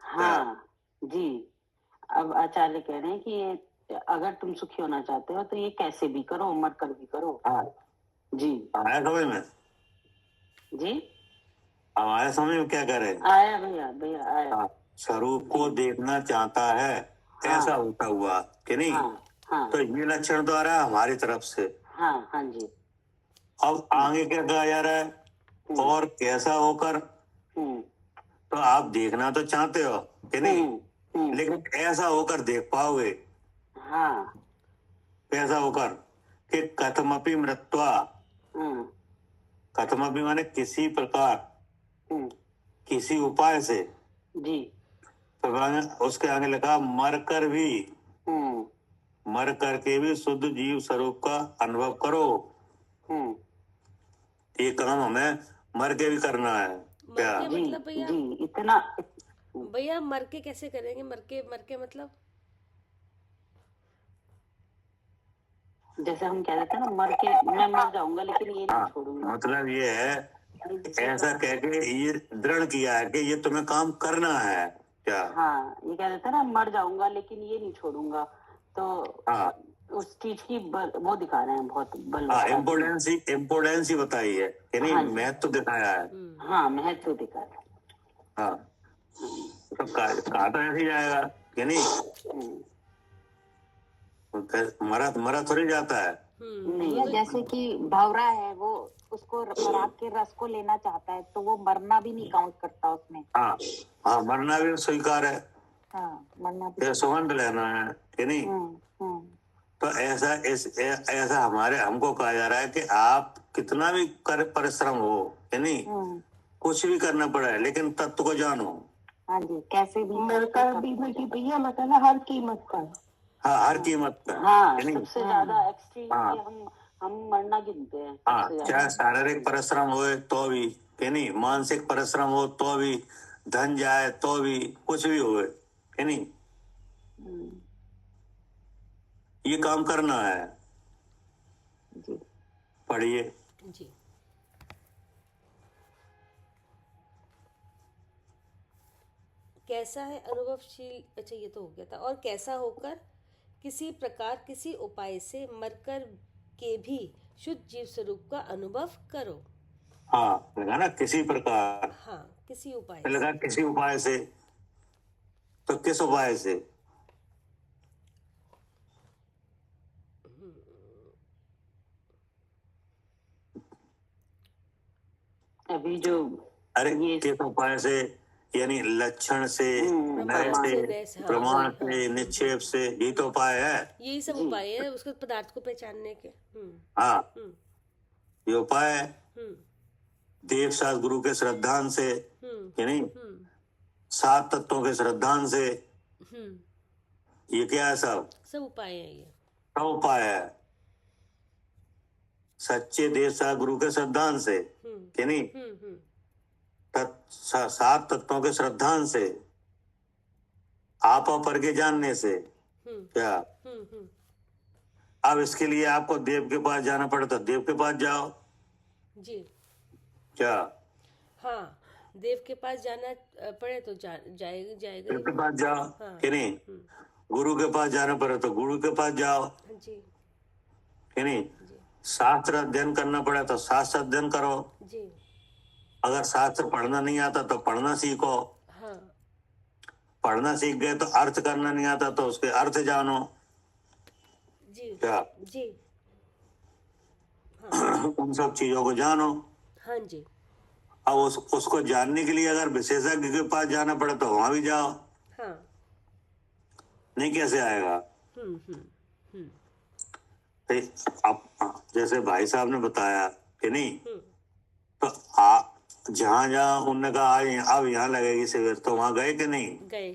हाँ जी। अब आचार्य कह रहे हैं कि ये अगर तुम सुखी होना चाहते हो तो ये कैसे भी करो, मर कर भी करो। हाँ, जी आया समझ में? जी। अब आया समझ में क्या कह रहे हैं? आया भैया, भैया आया। हाँ, स्वरूप को देखना चाहता है, ऐसा होता हुआ कि नहीं। हाँ हाँ तो ये लक्षण तो आ रहा है हमारी तरफ से। हाँ हाँ जी। अब आगे क्या कहा जा रहा है, और कैसा होकर, हम्म तो आप देखना तो चाहते हो कि नहीं, लेकिन ऐसा होकर देख पाओगे। हाँ कैसा होकर कि कथमपि मृत्वा, हम्म कथमपि माने किसी प्रकार, किसी उपाय से, जी। तो उसके आगे लिखा मर कर भी, हम्म मर करके भी शुद्ध जीव स्वरूप का अनुभव करो। हम्म ये काम हमें मर के भी करना है। क्या? मर के जी मतलब भैया, जी। इतना भैया मर के कैसे करेंगे? मर के मतलब जैसे हम कह देते हैं ना, मर के मैं मर जाऊंगा लेकिन ये नहीं छोड़ूंगा। मतलब ये है, ऐसा कह के ये दृढ़ किया है कि ये तुम्हें काम करना है। क्या? हाँ, ये कह देते हैं ना, मर जाऊंगा लेकिन ये नहीं छोड़ूंगा। तो हाँ उस चीज की वो दिखा रहे हैं, बहुत बल हाँ, बता रहे हैं। इम्पोर्टेंस ही बताई है कि नहीं, हाँ जी। महत्व तो दिखाया है। हाँ, महत्व दिखा रहे हैं। हाँ, तो कहा तो ऐसे ही जाएगा कि नहीं, हम्म। मरा मरा थोड़ी जाता है। नहीं, जैसे कि भंवरा है, वो उसको पराग के रस को लेना चाहता है तो वो मरना भी नहीं काउंट करता उसमें। हाँ हाँ, मरना भी स्वीकार है, हाँ, मरना भी। ये सुगंध लेना है कि नहीं। तो ऐसा हमको कहा जा रहा है कि आप कितना भी परिश्रम हो कि नहीं, कुछ भी करना पड़ा है, लेकिन तत्व को जानो। हाँ जी, कैसे भी मरकर भी बेटी भैया, मतलब हर कीमत पर। हाँ, हर कीमत पर। हाँ, कि नहीं? सबसे ज्यादा एक्सट्रीम हाँ। हम मरना गिनते हैं हाँ, सबसे ज्यादा। चाहे शारीरिक परिश्रम हो तो भी कि नहीं, मानसिक परिश्रम हो तो भी, धन जाए तो भी, कुछ भी हो कि नहीं, ये काम करना है। जी। पढ़िए। जी। कैसा है अनुभवशील, अच्छा ये तो हो गया था। और कैसा होकर किसी प्रकार किसी उपाय से मरकर के भी शुद्ध जीव स्वरूप का अनुभव करो। हाँ, लगा ना किसी प्रकार, हाँ, किसी उपाय लगा किसी उपाय से, तो किस उपाय से? अभी जो अरे किस उपाय से, यानी लक्षण से, नय से, प्रमाण से, निक्षेप से, ये तो उपाय है। यही सब उपाय है उसको पदार्थ को पहचानने के। हाँ, ये उपाय है। देव शास्त्र गुरु के श्रद्धान से कि नहीं, 7 तत्वों के श्रद्धान से, ये क्या है? सब उपाय है। ये सब उपाय है। सच्चे देव शास्त्र गुरु के श्रद्धान से कि नहीं, 7 तत्वों के श्रद्धान से, आप पर के जानने से। क्या? अब इसके लिए आपको देव के पास जाना पड़े तो देव के पास जाओ। जी। क्या? हाँ, देव के पास जाना पड़े तो जाएगा। देव के पास जाओ कि नहीं, गुरु के पास जाना पड़े तो गुरु के पास जाओ जी कि नहीं, शास्त्र अध्ययन करना पड़े तो शास्त्र अध्ययन करो जी। अगर शास्त्र पढ़ना नहीं आता तो पढ़ना सीखो। हाँ। पढ़ना सीख गए तो अर्थ करना नहीं आता तो उसके अर्थ जानो। जी। क्या? जी। उन सब चीजों को जानो। हाँ जी। अब उसको जानने के लिए अगर विशेषज्ञ के पास जाना पड़े तो वहां भी जाओ। हाँ। नहीं कैसे आएगा? अब जैसे भाई साहब ने बताया कि नहीं, तो जहां जहां उनने कहा अब यहाँ लगेगी शिविर, तो वहां गए कि नहीं गए?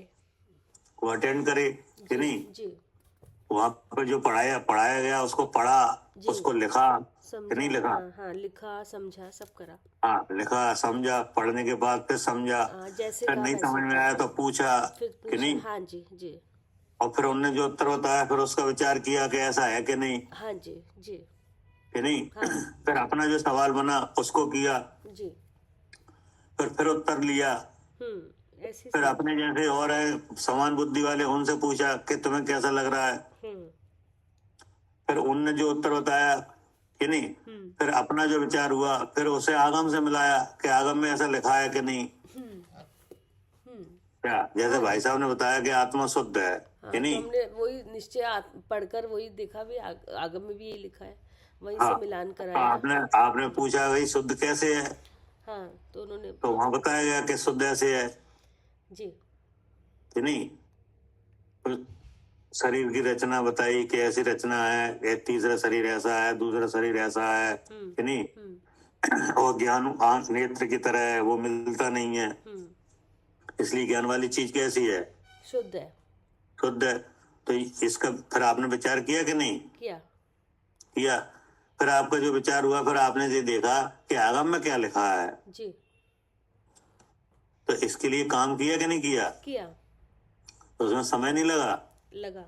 वो अटेंड करे कि नहीं? जी। वहां पर जो पढ़ाया गया उसको पढ़ा, उसको लिखा समझा, नहीं लिखा? हाँ हाँ, लिखा समझा सब करा। हाँ, लिखा समझा, पढ़ने के बाद फिर समझा, हाँ, जैसे फिर कहा नहीं वैसे समझ में किया। आया तो पूछा फिर कि पूछा, नहीं, हाँ जी जी। और फिर उनने जो उत्तर बताया फिर उसका विचार किया कि ऐसा है कि नहीं, हाँ जी जी। कि नहीं। हाँ फिर अपना जो सवाल बना उसको किया, जी। फिर उत्तर लिया, ऐसे फिर समझ। अपने जैसे और है समान बुद्धि वाले उनसे पूछा कि तुम्हें कैसा लग रहा है, फिर उनने जो उत्तर बताया कि नहीं, फिर अपना जो विचार हुआ फिर उसे आगम से मिलाया कि आगम में ऐसा लिखा है कि नहीं। क्या जैसे भाई साहब ने बताया कि आत्मा शुद्ध है कि हाँ, तो नहीं। हमने वही निश्चय पढ़कर वही देखा भी, आगम में भी यही लिखा है, वहीं हाँ, से मिलान तो कराया। आपने पूछा भाई शुद्ध कैसे है, हाँ, तो उन्होंने तो वहां बताया गया कि शुद्ध ऐसे है जी कि नहीं। फिर शरीर की रचना बताई कि ऐसी रचना है, ये तीसरा शरीर ऐसा है, दूसरा शरीर ऐसा है कि नहीं। और ज्ञान आंख नेत्र की तरह है, वो मिलता नहीं है, इसलिए ज्ञान वाली चीज कैसी है, शुद्ध है। शुद्ध है। तो इसका फिर आपने विचार किया कि नहीं किया। किया। फिर आपका जो विचार हुआ फिर आपने ये देखा कि आगम में क्या लिखा है, जी। तो इसके लिए काम किया कि नहीं किया, किया। तो उसमें समय नहीं लगा। लगा।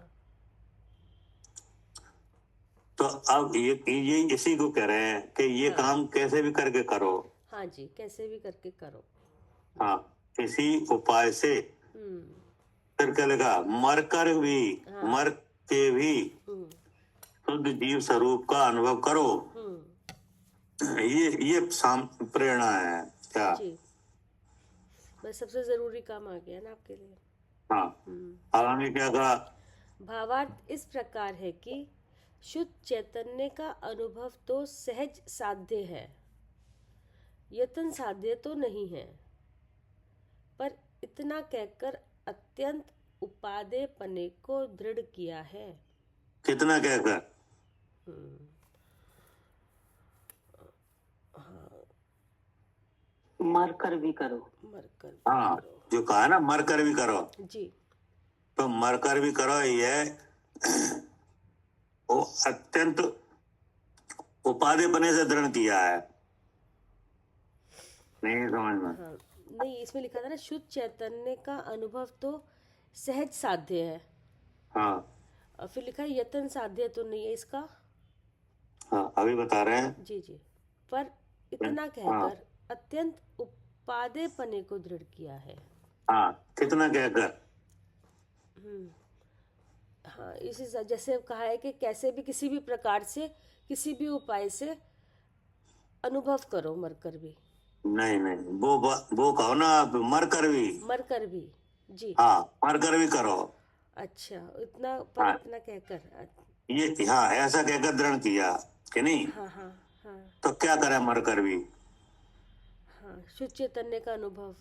तो अब ये इसी को कह रहे हैं कि ये काम कैसे भी करके करो। हाँ जी, कैसे भी करके करो। हाँ, इसी उपाय से। फिर क्या लिखा, मर कर भी, मर के भी शुद्ध जीव स्वरूप का अनुभव करो। ये प्रेरणा है क्या। जी, बस सबसे जरूरी काम आ गया ना आपके लिए। हाँ, अब आगे क्या कहा, भावार्थ इस प्रकार है कि शुद्ध चैतन्य का अनुभव तो सहज साध्य है, यत्न साध्य तो नहीं है, पर इतना कहकर अत्यंत उपादेयपने को दृढ़ किया है। कितना कहकर, मर कर भी करो। मरकर भी हाँ, करो। जो कहा ना मर कर भी करो, जी। तो मर कर भी करो ये वो अत्यंत उपादेयपने से दृढ़ किया है। नहीं समझ में। हाँ, नहीं, इसमें लिखा था ना शुद्ध चैतन्य का अनुभव तो सहज साध्य है, हाँ और फिर लिखा है यत्न साध्य तो नहीं है इसका। हाँ, अभी बता रहे हैं। जी जी, पर इतना कहकर अत्यंत उपादेयपने को दृढ़ किया है। हाँ, कितना कहकर, हाँ, इसी जैसे अब कहा है कि कैसे भी किसी भी प्रकार से किसी भी उपाय से अनुभव करो मरकर भी। नहीं नहीं, वो कहो ना आप, मर कर भी। मरकर भी, जी। हाँ, मर कर भी करो। अच्छा, इतना पर हाँ, इतना कहकर। ये हाँ ऐसा कहकर दृढ़ किया कि नहीं। हाँ हाँ हाँ तो क्या करे मर कर भी, हाँ, शुद्ध चैतन्य का अनुभव।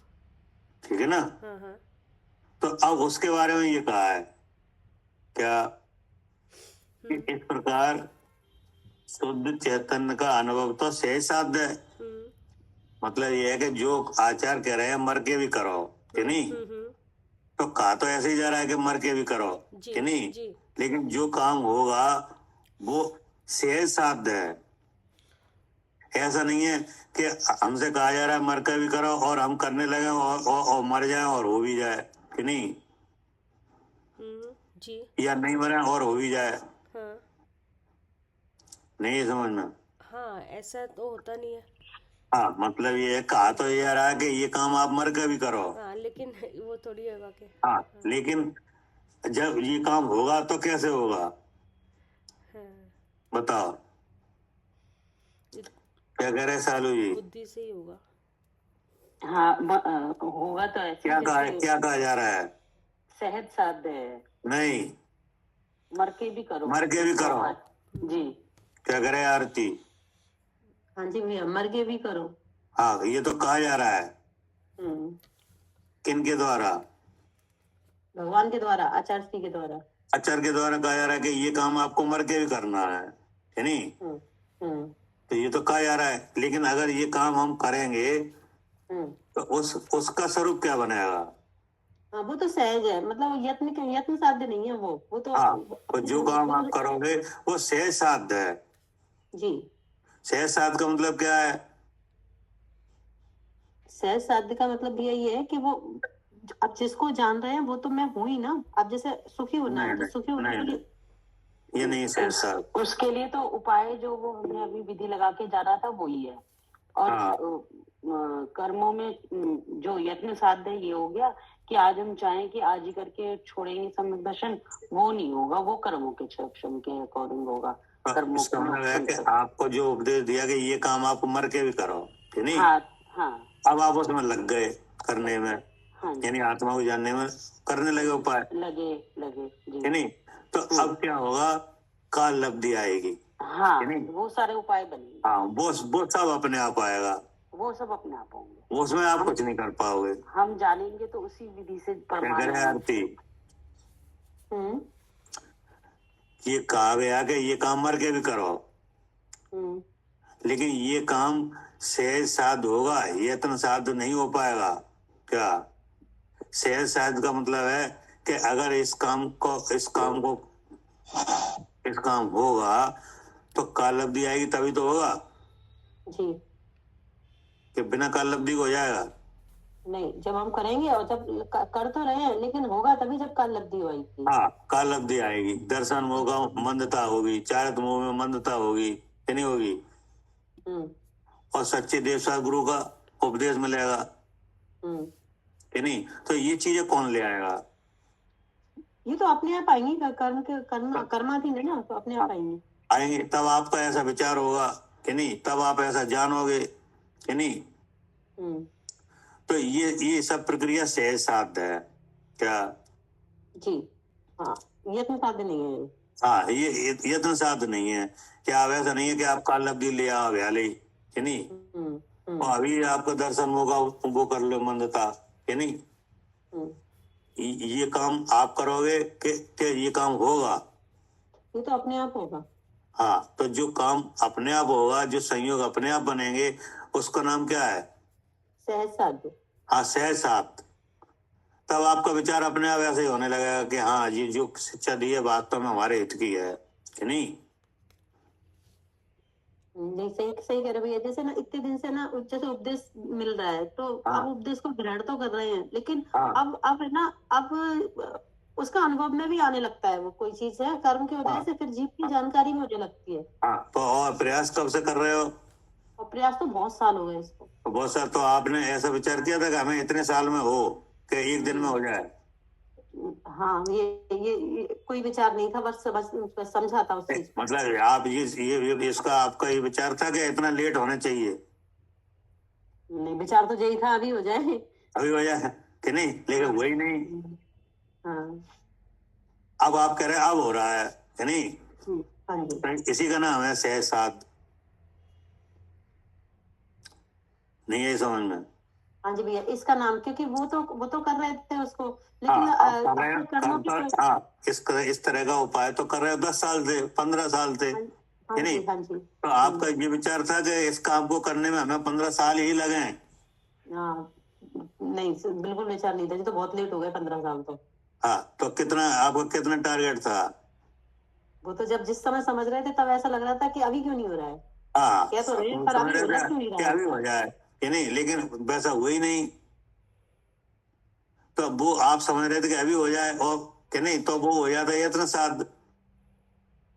ठीक है ना। हाँ हाँ। तो अब उसके बारे में ये कहा है क्या कि इस प्रकार शुद्ध चैतन्य का अनुभव तो सहज साध्य है। मतलब ये है कि जो आचार्य कह रहे हैं मर के भी करो कि नहीं, तो कहा तो ऐसे ही जा रहा है कि मर के भी करो कि नहीं, लेकिन जो काम होगा वो सहज साध्य है। ऐसा नहीं है कि हमसे कहा जा रहा है मर के भी करो और हम करने लगे और मर जाए और हो भी जाए कि नहीं, जी। या नहीं मरे और हो भी जाए। हाँ नहीं समझ में। हाँ, ऐसा तो होता नहीं है। हाँ, मतलब ये कहा तो ये रहा है कि ये काम आप मर के भी करो। हाँ, लेकिन वो थोड़ी होगा कि। हाँ, लेकिन जब ये काम होगा तो कैसे होगा, हाँ, बताओ क्या कह रहे सालू जी। बुद्धि से ही होगा। हाँ, होगा तो ऐसे क्या कहा जा रहा है, सहज साध्य है। नहीं, मर के भी करो। मर के भी करो। जी। क्या करे आरती। हाँ जी भैया, मर के भी करो। हाँ, ये तो कहा जा रहा है किनके द्वारा, भगवान के द्वारा, आचार्य जी के द्वारा। आचार्य के द्वारा कहा जा रहा है कि ये काम आपको मर के भी करना है नहीं। तो ये तो कहा जा रहा है, लेकिन अगर ये काम हम करेंगे तो उसका स्वरूप क्या बनेगा। हाँ, वो तो सहज है, मतलब यत्न साध्य नहीं है वो तो। हाँ, तो जो काम आप करोगे वो सहज साध्य है। जी। सहज साध का मतलब क्या है? सहज साध्य का मतलब यही है कि वो अब जिसको जान रहे हैं वो तो मैं हूं ही ना। अब जैसे सुखी होना है तो नहीं सुखी होने नहीं के नहीं, लिए ये नहीं सहज साध। उसके लिए तो उपाय जो वो हमने अभी विधि लगा के जाना था वही है। और हाँ। कर्मों में जो यत्न साध्य ये हो गया कि आज हम चाहें कि आज ही करके छोड़ेंगे सम्यक दर्शन, वो नहीं होगा। वो कर्मों के क्षम के अकॉर्डिंग होगा। कर्मों इसका मतलब है कि आपको जो उपदेश दिया कि ये काम आप मर के भी करो, है नहीं? हाँ हाँ अब आप उसमें लग गए करने में, हाँ जी, यानी आत्मा को जानने में करने लगे उपाय, लगे लगे जी। है नहीं? तो अब क्या होगा? काल लब्धि आएगी, हाँ, है नहीं? वो सारे उपाय बनेंगे, हाँ, वो सब अपने आप आएगा, वो सब अपने आप होंगे। वो उसमें आप कुछ नहीं कर पाओगे। हम जानेंगे तो उसी विधि से क्या परमाणु करे आरती? हम्म ये कहा गया कि ये काम मर के भी करो, हम्म लेकिन ये काम सहज साध होगा, यत्न साध नहीं हो पाएगा। क्या सहज साध का मतलब है कि अगर इस काम होगा तो काल लब्धि आएगी, तभी तो होगा। जी कि बिना काल लब्धि को हो जाएगा? नहीं, जब हम करेंगे और जब कर तो रहे हैं लेकिन होगा तभी जब काल लब्धि होगी। हाँ, काल लब्धि आएगी, दर्शन होगा, मंदता होगी, चारित मोह में मंदता होगी, कि नहीं होगी? और सच्चे देवसा गुरु का उपदेश मिलेगा, कि नहीं? तो ये चीजें कौन ले आएगा? ये तो अपने आप आएंगी। कर्म के कर्माधीन है ना, तो अपने आप आएंगे। तब आपका ऐसा विचार होगा, कि नहीं? तब आप ऐसा जानोगे, कि नहीं? तो ये सब प्रक्रिया सहज साध्य है। क्या? जी हाँ, यत्न साध्य नहीं है। हाँ, ये यत्न साध्य नहीं है। क्या आप ऐसा नहीं है कि आप काल लब्धि ले आओ भ्याले, कि नहीं? और अभी आपका दर्शन होगा, वो कर लो मंदता, कि नहीं? ये काम आप करोगे कि ये काम होगा? ये तो अपने आप होगा। हाँ, तो जो काम अपने आप होगा, जो संयोग अपने आप बनेंगे, उसका नाम क्या है? सहज साध्य। हाँ, सहज साध्य। तब आपका विचार अपने आप ऐसे ही होने लगेगा कि हाँ, ये जो शिक्षा दी है वास्तव में हमारे हित की है, कि नहीं? नहीं, सही सही कह रहे भैया। जैसे ना इतने दिन से ना जैसे उपदेश मिल रहा है तो अब उपदेश को ग्रहण तो कर रहे हैं, लेकिन अब है ना, अब उसका अनुभव में भी आने लगता है। वो कोई चीज है कर्म की वजह से फिर जीव की जानकारी मुझे लगती है। तो और प्रयास कब से कर रहे हो? और प्रयास तो बहुत साल हो गए इसको। तो बहुत साल। तो आपने ऐसा विचार किया था कि हमें इतने साल में हो कि एक दिन में हो जाए? हाँ, ये कोई विचार नहीं था, बस समझा था उस चीज। मतलब आप ये इसका आपका ये विचार था कि इतना लेट होना चाहिए? नहीं, विचार तो यही था अभी हो जाए, अभी हो जाए, कि नहीं? लेकिन वही नहीं। हाँ अब आप कह रहे हैं अब हो रहा है, कि नहीं? हाँ जी। इसी का नाम है सहज साध। नहीं है समझ में? हाँ जी भैया, इसका नाम, क्योंकि वो तो कर रहे थे उसको, लेकिन इस तरह का उपाय तो कर रहे हो 10 साल से, 15 साल से, हाँ नहीं? हाँ जी। तो आपका ये विचार था कि इस काम को करने में हमें 15 साल ही लगे? हाँ, नहीं बिल्कुल विचार नहीं था जी, तो बहुत लेट हो गए 15 साल तो। हाँ, तो आपका कितना टारगेट था? वो तो जब जिस समय समझ रहे थे तब ऐसा लग रहा था कि अभी क्यों नहीं हो रहा है। हाँ, क्या तो रहे हैं, पर अभी हो क्यों नहीं रहा है? अभी हो जाए, कि नहीं? लेकिन वैसा हुआ ही नहीं। तो वो आप समझ रहे थे कि अभी हो जाए, और कि नहीं? तो वो हो जाता है इतना साथ।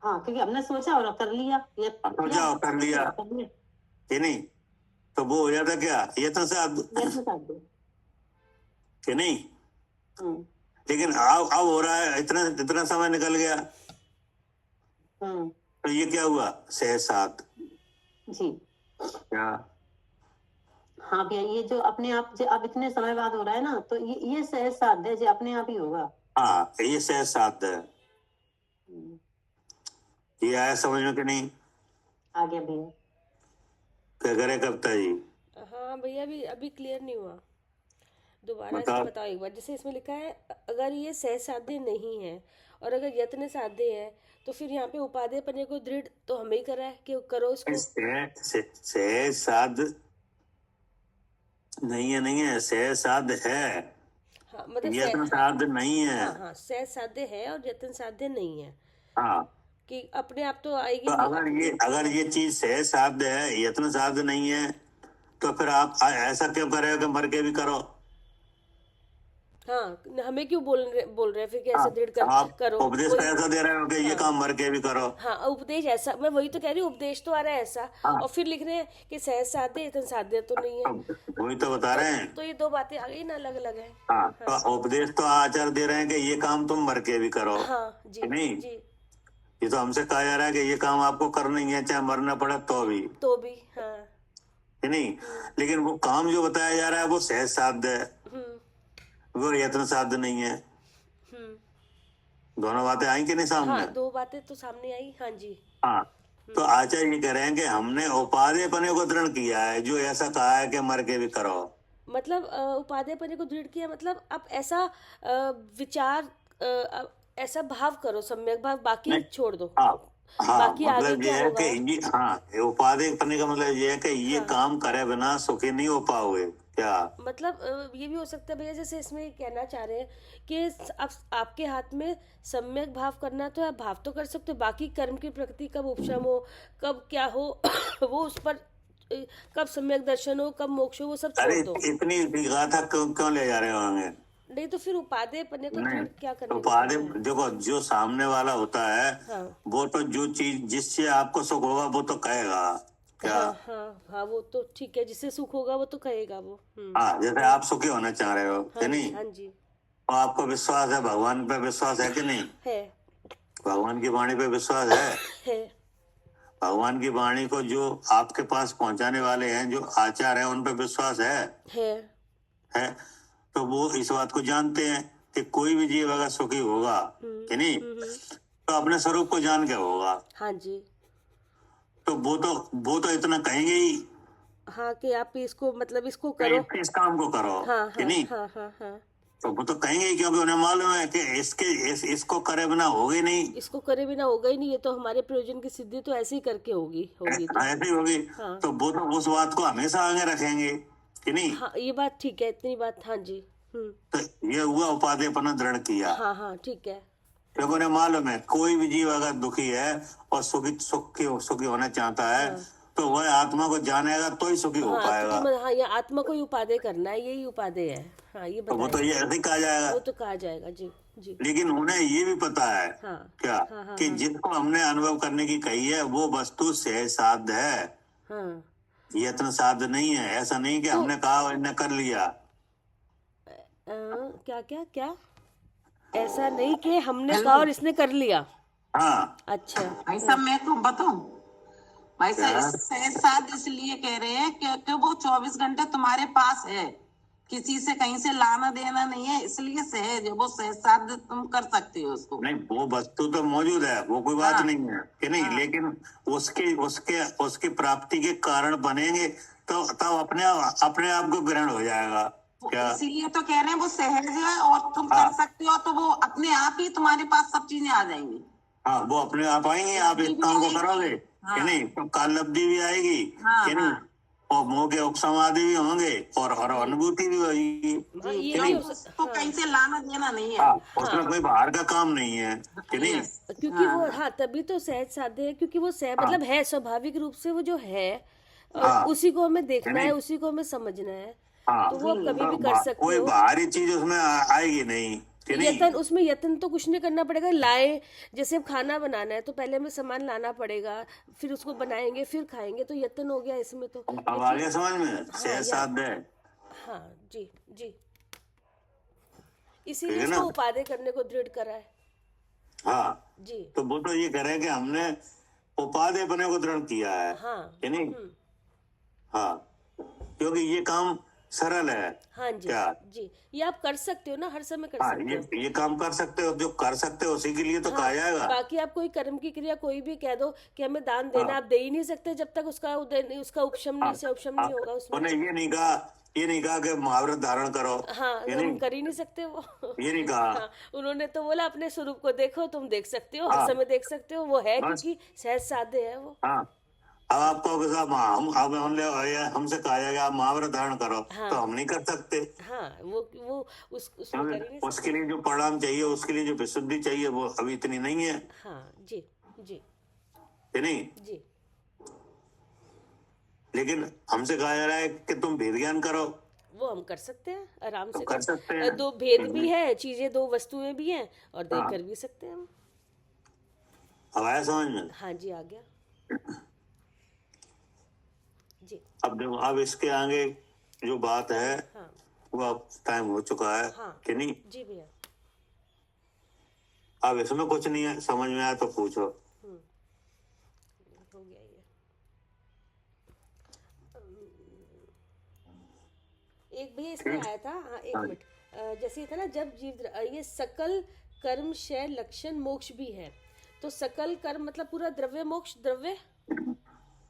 हाँ, क्योंकि हमने सोचा और कर लिया, सोचा और कर लिया, कि नहीं? तो वो हो जाता क्या? इतना साथ, कि नहीं? लेकिन अब हो रहा है, इतना समय निकल गया। तो ये क्या हुआ? सहज साथ जी। क्या? हाँ भैया, ये जो अपने आप जो अब इतने समय बाद हो रहा है ना, तो ये सहज साध्य जो अपने आप ही होगा। हाँ, ये सहज साध्य है। ये आया समझ में कि नहीं? आ गया भैया। क्या करे कविता जी? हाँ भैया, अभी क्लियर नहीं हुआ, दोबारा से बताओ एक बार। जैसे इसमें लिखा है अगर ये सहज साध्य नहीं है और अगर यत्न साध्य है, तो फिर यहाँ पे उपादेय पने को दृढ़ तो हमें ही करा है कि करो इसको। सहज साध्य नहीं है, सहज साध्य है। हाँ, मतलब यत्न साध्य नहीं है। हाँ, सहज साध्य है और यत्न साध्य नहीं है। हाँ, कि अपने आप तो आएगी तो नहीं। अगर ये चीज सहज साध्य है, यत्न साध्य नहीं है, तो फिर आप ऐसा क्यों कर रहे हो कि मर के भी करो? हाँ, हमें क्यों बोल रहे हैं फिर कि हाँ, ऐसे दृढ़ आप करो? उपदेश वही, ऐसा दे रहे हो कि ये हाँ, काम मर के भी करो। हाँ, उपदेश ऐसा, मैं वही तो कह रही हूँ, उपदेश तो आ रहा है ऐसा, हाँ। और फिर लिख रहे हैं कि सहज साध्य इतन साध्य तो नहीं है। वही तो बता रहे हैं। तो ये दो बातें आ गई ना, अलग अलग है। हाँ, तो उपदेश तो आचार्य दे रहे हैं कि ये काम तुम मर के भी करो। हाँ जी, नहीं, जी, ये तो हमसे कहा जा रहा है कि ये काम आपको करना ही है, चाहे मरना पड़े तो भी। हाँ, नहीं, लेकिन वो काम जो बताया जा रहा है वो सहज साध्य है, वो यत्न साध्य नहीं है। दोनों बातें आई कि नहीं सामने? हाँ, दो बातें तो सामने आई। हाँ जी। हाँ, तो आचार्य ये कह रहे हैं कि हमने उपादेयपने को दृढ़ किया है, जो ऐसा कहा है कि मर के भी करो। मतलब उपादेयपने को दृढ़ किया, मतलब आप ऐसा विचार, ऐसा भाव करो, सम्यक भाव, बाकी छोड़ दो। हाँ, हाँ, बाकी आगे मतलब ये क्या है होगा? कि हाँ, उपादेयपने का मतलब ये है कि ये काम करे बिना सुखी नहीं हो पाओगे क्या? मतलब ये भी हो सकता है भैया, जैसे इसमें कहना चाह रहे हैं कि आपके हाथ में सम्यक भाव करना, तो आप भाव तो कर सकते हो, बाकी कर्म की प्रकृति कब उपशम हो, कब क्या हो वो उस पर, कब सम्यक दर्शन हो, कब मोक्ष हो, वो सब अरे छोड़ दो। इतनी गाथा क्यों ले जा रहे होंगे? नहीं तो फिर उपादेयपने को नहीं, क्या करना? उपादेय देखो, जो सामने वाला होता है, हाँ, वो तो जो चीज जिससे आपको सुख होगा वो तो कहेगा क्या? हाँ, वो तो ठीक है, जिससे सुख होगा वो तो कहेगा वो। हाँ, जैसे आप सुखी होना चाह रहे हो, हाँ, है नहीं? हाँ जी, तो आपको विश्वास है, भगवान पे विश्वास है कि नहीं? है, भगवान की वाणी पे विश्वास है। भगवान की वाणी को जो आपके पास पहुंचाने वाले हैं, जो आचार्य हैं, उन पे विश्वास है। तो वो इस बात को जानते हैं कि कोई भी जीव अगर सुखी होगा कि नहीं, तो अपने स्वरूप को जान के होगा। हाँ जी, तो वो तो इतना कहेंगे ही, हाँ, कि आप इसको, मतलब इसको करो, इस काम को करो, हाँ, कि नहीं? हाँ, तो वो तो कहेंगे ही, क्योंकि उन्हें मालूम है कि इसको करे बिना होगी नहीं, इसको करे बिना होगा ही नहीं, ये तो हमारे प्रयोजन की सिद्धि तो ऐसे ही करके होगी तो। ऐसे ही होगी। हाँ। तो वो तो उस बात को हमेशा आगे रखेंगे कि नहीं? हाँ, ये बात ठीक है, इतनी बात। हाँ जी। तो ये हुआ उपादेयपना दृढ़ किया। हाँ, ठीक है। क्योंकि उन्हें मालूम है कोई भी जीव अगर दुखी है और सुखी होना चाहता है, तो वह आत्मा को जानेगा तो ही सुखी हो पाएगा। हाँ, ये आत्मा को ही उपादेय करना है, यही उपादेय है। हाँ, ये तो वो तो ये ऐसे कहा जाएगा, वो तो कहा जाएगा जी, जी। लेकिन उन्हें ये भी पता है क्या कि जिसको हमने अनुभव करने की कही है वो वस्तु सहज साध्य है, यत्न साध्य नहीं है। ऐसा नहीं कि हमने कहा और इन्हें कर लिया। क्या ऐसा नहीं कि हमने कहा और इसने कर लिया। हाँ, अच्छा, ऐसा मैं तो बताऊं, भाई सहज साध्य इसलिए कह रहे हैं क्योंकि वो 24 घंटे तुम्हारे पास है, किसी से कहीं से लाना देना नहीं है, इसलिए सहज है, वो सहज साध्य तुम कर सकते हो उसको। नहीं, वो वस्तु तो मौजूद है, वो कोई बात नहीं है कि नहीं, लेकिन उसकी प्राप्ति के कारण बनेंगे तो तब अपने आप को ग्रहण हो जाएगा क्या? इसीलिए तो कह रहे हैं वो सहज है और तुम कर सकते हो, तो वो अपने आप ही तुम्हारे पास सब चीजें आ जाएंगी। हाँ, वो अपने आप आएंगे, आप इस काम को करोगे कि नहीं, तो काल लब्धि भी आएगी कि नहीं, और मोह के उपसमाधि भी होंगे और अनुभूति भी होगी कि नहीं। तो कहीं से लाना देना नहीं है, उसमें कोई बाहर का काम नहीं है कि नहीं, क्योंकि वो, हाँ, तभी तो सहज साध्य है, क्योंकि वो मतलब है स्वाभाविक रूप से, वो जो है उसी को हमें देखना है, उसी को हमें समझना है, तो वो कभी भी कर सकते हो। कोई बाहरी चीज उसमें आएगी नहीं। उसमें यत्न तो कुछ नहीं करना पड़ेगा। लाए, जैसे अब खाना बनाना है तो पहले हमें सामान लाना पड़ेगा, फिर उसको बनाएंगे, फिर खाएंगे, तो यत्न हो गया इसमें। तो अब आ गया समझ में, सहज साध्य है। हाँ जी, इसीलिए इसको उपादेय करने को दृढ़ करा है। हाँ जी, तो वो तो ये कह रहे हैं कि हमने उपादेयपने को दृढ़ किया है कि नहीं। हाँ, क्योंकि ये काम सरल है। हाँ जी, क्या जी, ये आप कर सकते हो ना, हर समय कर सकते हो। ये काम कर सकते हो, जो कर सकते हो उसी के लिए तो कहा जाएगा। बाकी आप कोई कर्म की क्रिया कोई भी कह दो कि हमें दान देना, आप दे ही नहीं सकते जब तक उसका उपशम नहीं होगा उसमें। उन्हें ये नहीं कहा कि महाव्रत धारण करो। हाँ, हम कर ही नहीं सकते वो। ये नहीं कहा। उन्होंने तो बोला अपने स्वरूप को देखो, तुम देख सकते हो, हर समय देख सकते हो, वो है, क्योंकि सहज साध्य है वो। अब आपको हमसे कहा जाएगा आप महाव्रत धारण करो, तो हम नहीं कर सकते। हाँ, वो उसमें कर ही नहीं उसके लिए जो परिणाम चाहिए, उसके लिए जो विशुद्धि चाहिए, वो अभी इतनी नहीं है। हाँ जी, जी कि नहीं? जी लेकिन हमसे कहा जा रहा है कि तुम भेद ज्ञान करो। वो हम कर सकते हैं आराम से। कर सकते हैं। दो भेद भी है, चीजें दो वस्तुएं भी हैं और देख हाँ। कर भी सकते हैं हम। अब आया समझ में? हाँ जी, आ गया जी। अब देखो, अब इसके आगे जो बात है हाँ वो अब टाइम हो चुका है हाँ कि नहीं? जी भैया। अब इसमें कुछ नहीं है, समझ में आया तो पूछो। हो गया ये। एक भैया इसमें आया था, हाँ एक मिनट, जैसे ये था ना, जब ये सकल कर्म क्षय लक्षण मोक्ष भी है, तो सकल कर्म मतलब पूरा द्रव्य मोक्ष, द्रव्य।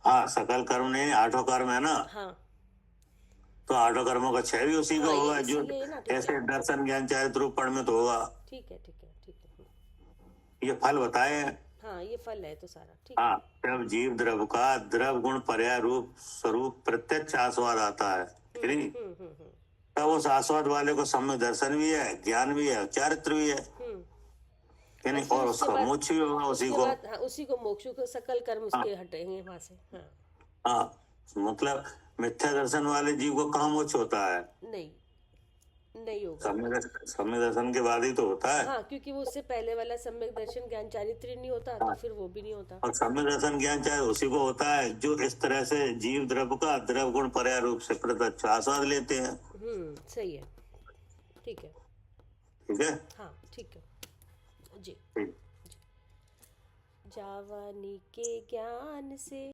हाँ, सकल कर्म नहीं, आठों कर्म है ना, हाँ तो आठों कर्मों का क्षय भी उसी का हाँ, होगा, ये जो इसीलिए ना, ठीक ऐसे है दर्शन ज्ञान चारित्र रूप पढ़ में तो होगा। ठीक है ठीक है ठीक है। ये फल बताए हैं। हाँ ये फल है तो सारा ठीक है। हाँ, जब जीव द्रव का द्रव गुण पर्याय रूप स्वरूप प्रत्यक्ष आस्वाद आता है कि नहीं, तब उस आस्वाद वाले को सम्यक दर्शन भी है, ज्ञान भी है, चारित्र भी है कि नहीं, और उसका मोक्ष भी होगा उसी को। हाँ, उसी को मोक्ष को, सकल कर्म उसके हटेंगे वहां से। हाँ हाँ, मतलब मिथ्या दर्शन वाले जीव को कहाँ मोक्ष होता है? नहीं नहीं होगा। सम्यक दर्शन के बाद ही तो होता है। हाँ, क्योंकि वो उससे पहले वाला सम्यक दर्शन ज्ञान चारित्र नहीं होता, तो फिर वो भी नहीं होता। और सम्यक दर्शन ज्ञान चाहे उसी को होता है जो इस तरह से जीव द्रव का द्रव गुण पर्याय रूप से प्रत्यक्ष आस्वाद लेते हैं। सही है, ठीक है ठीक है। हाँ ठीक है जी। ठीक। जावानी के ज्ञान से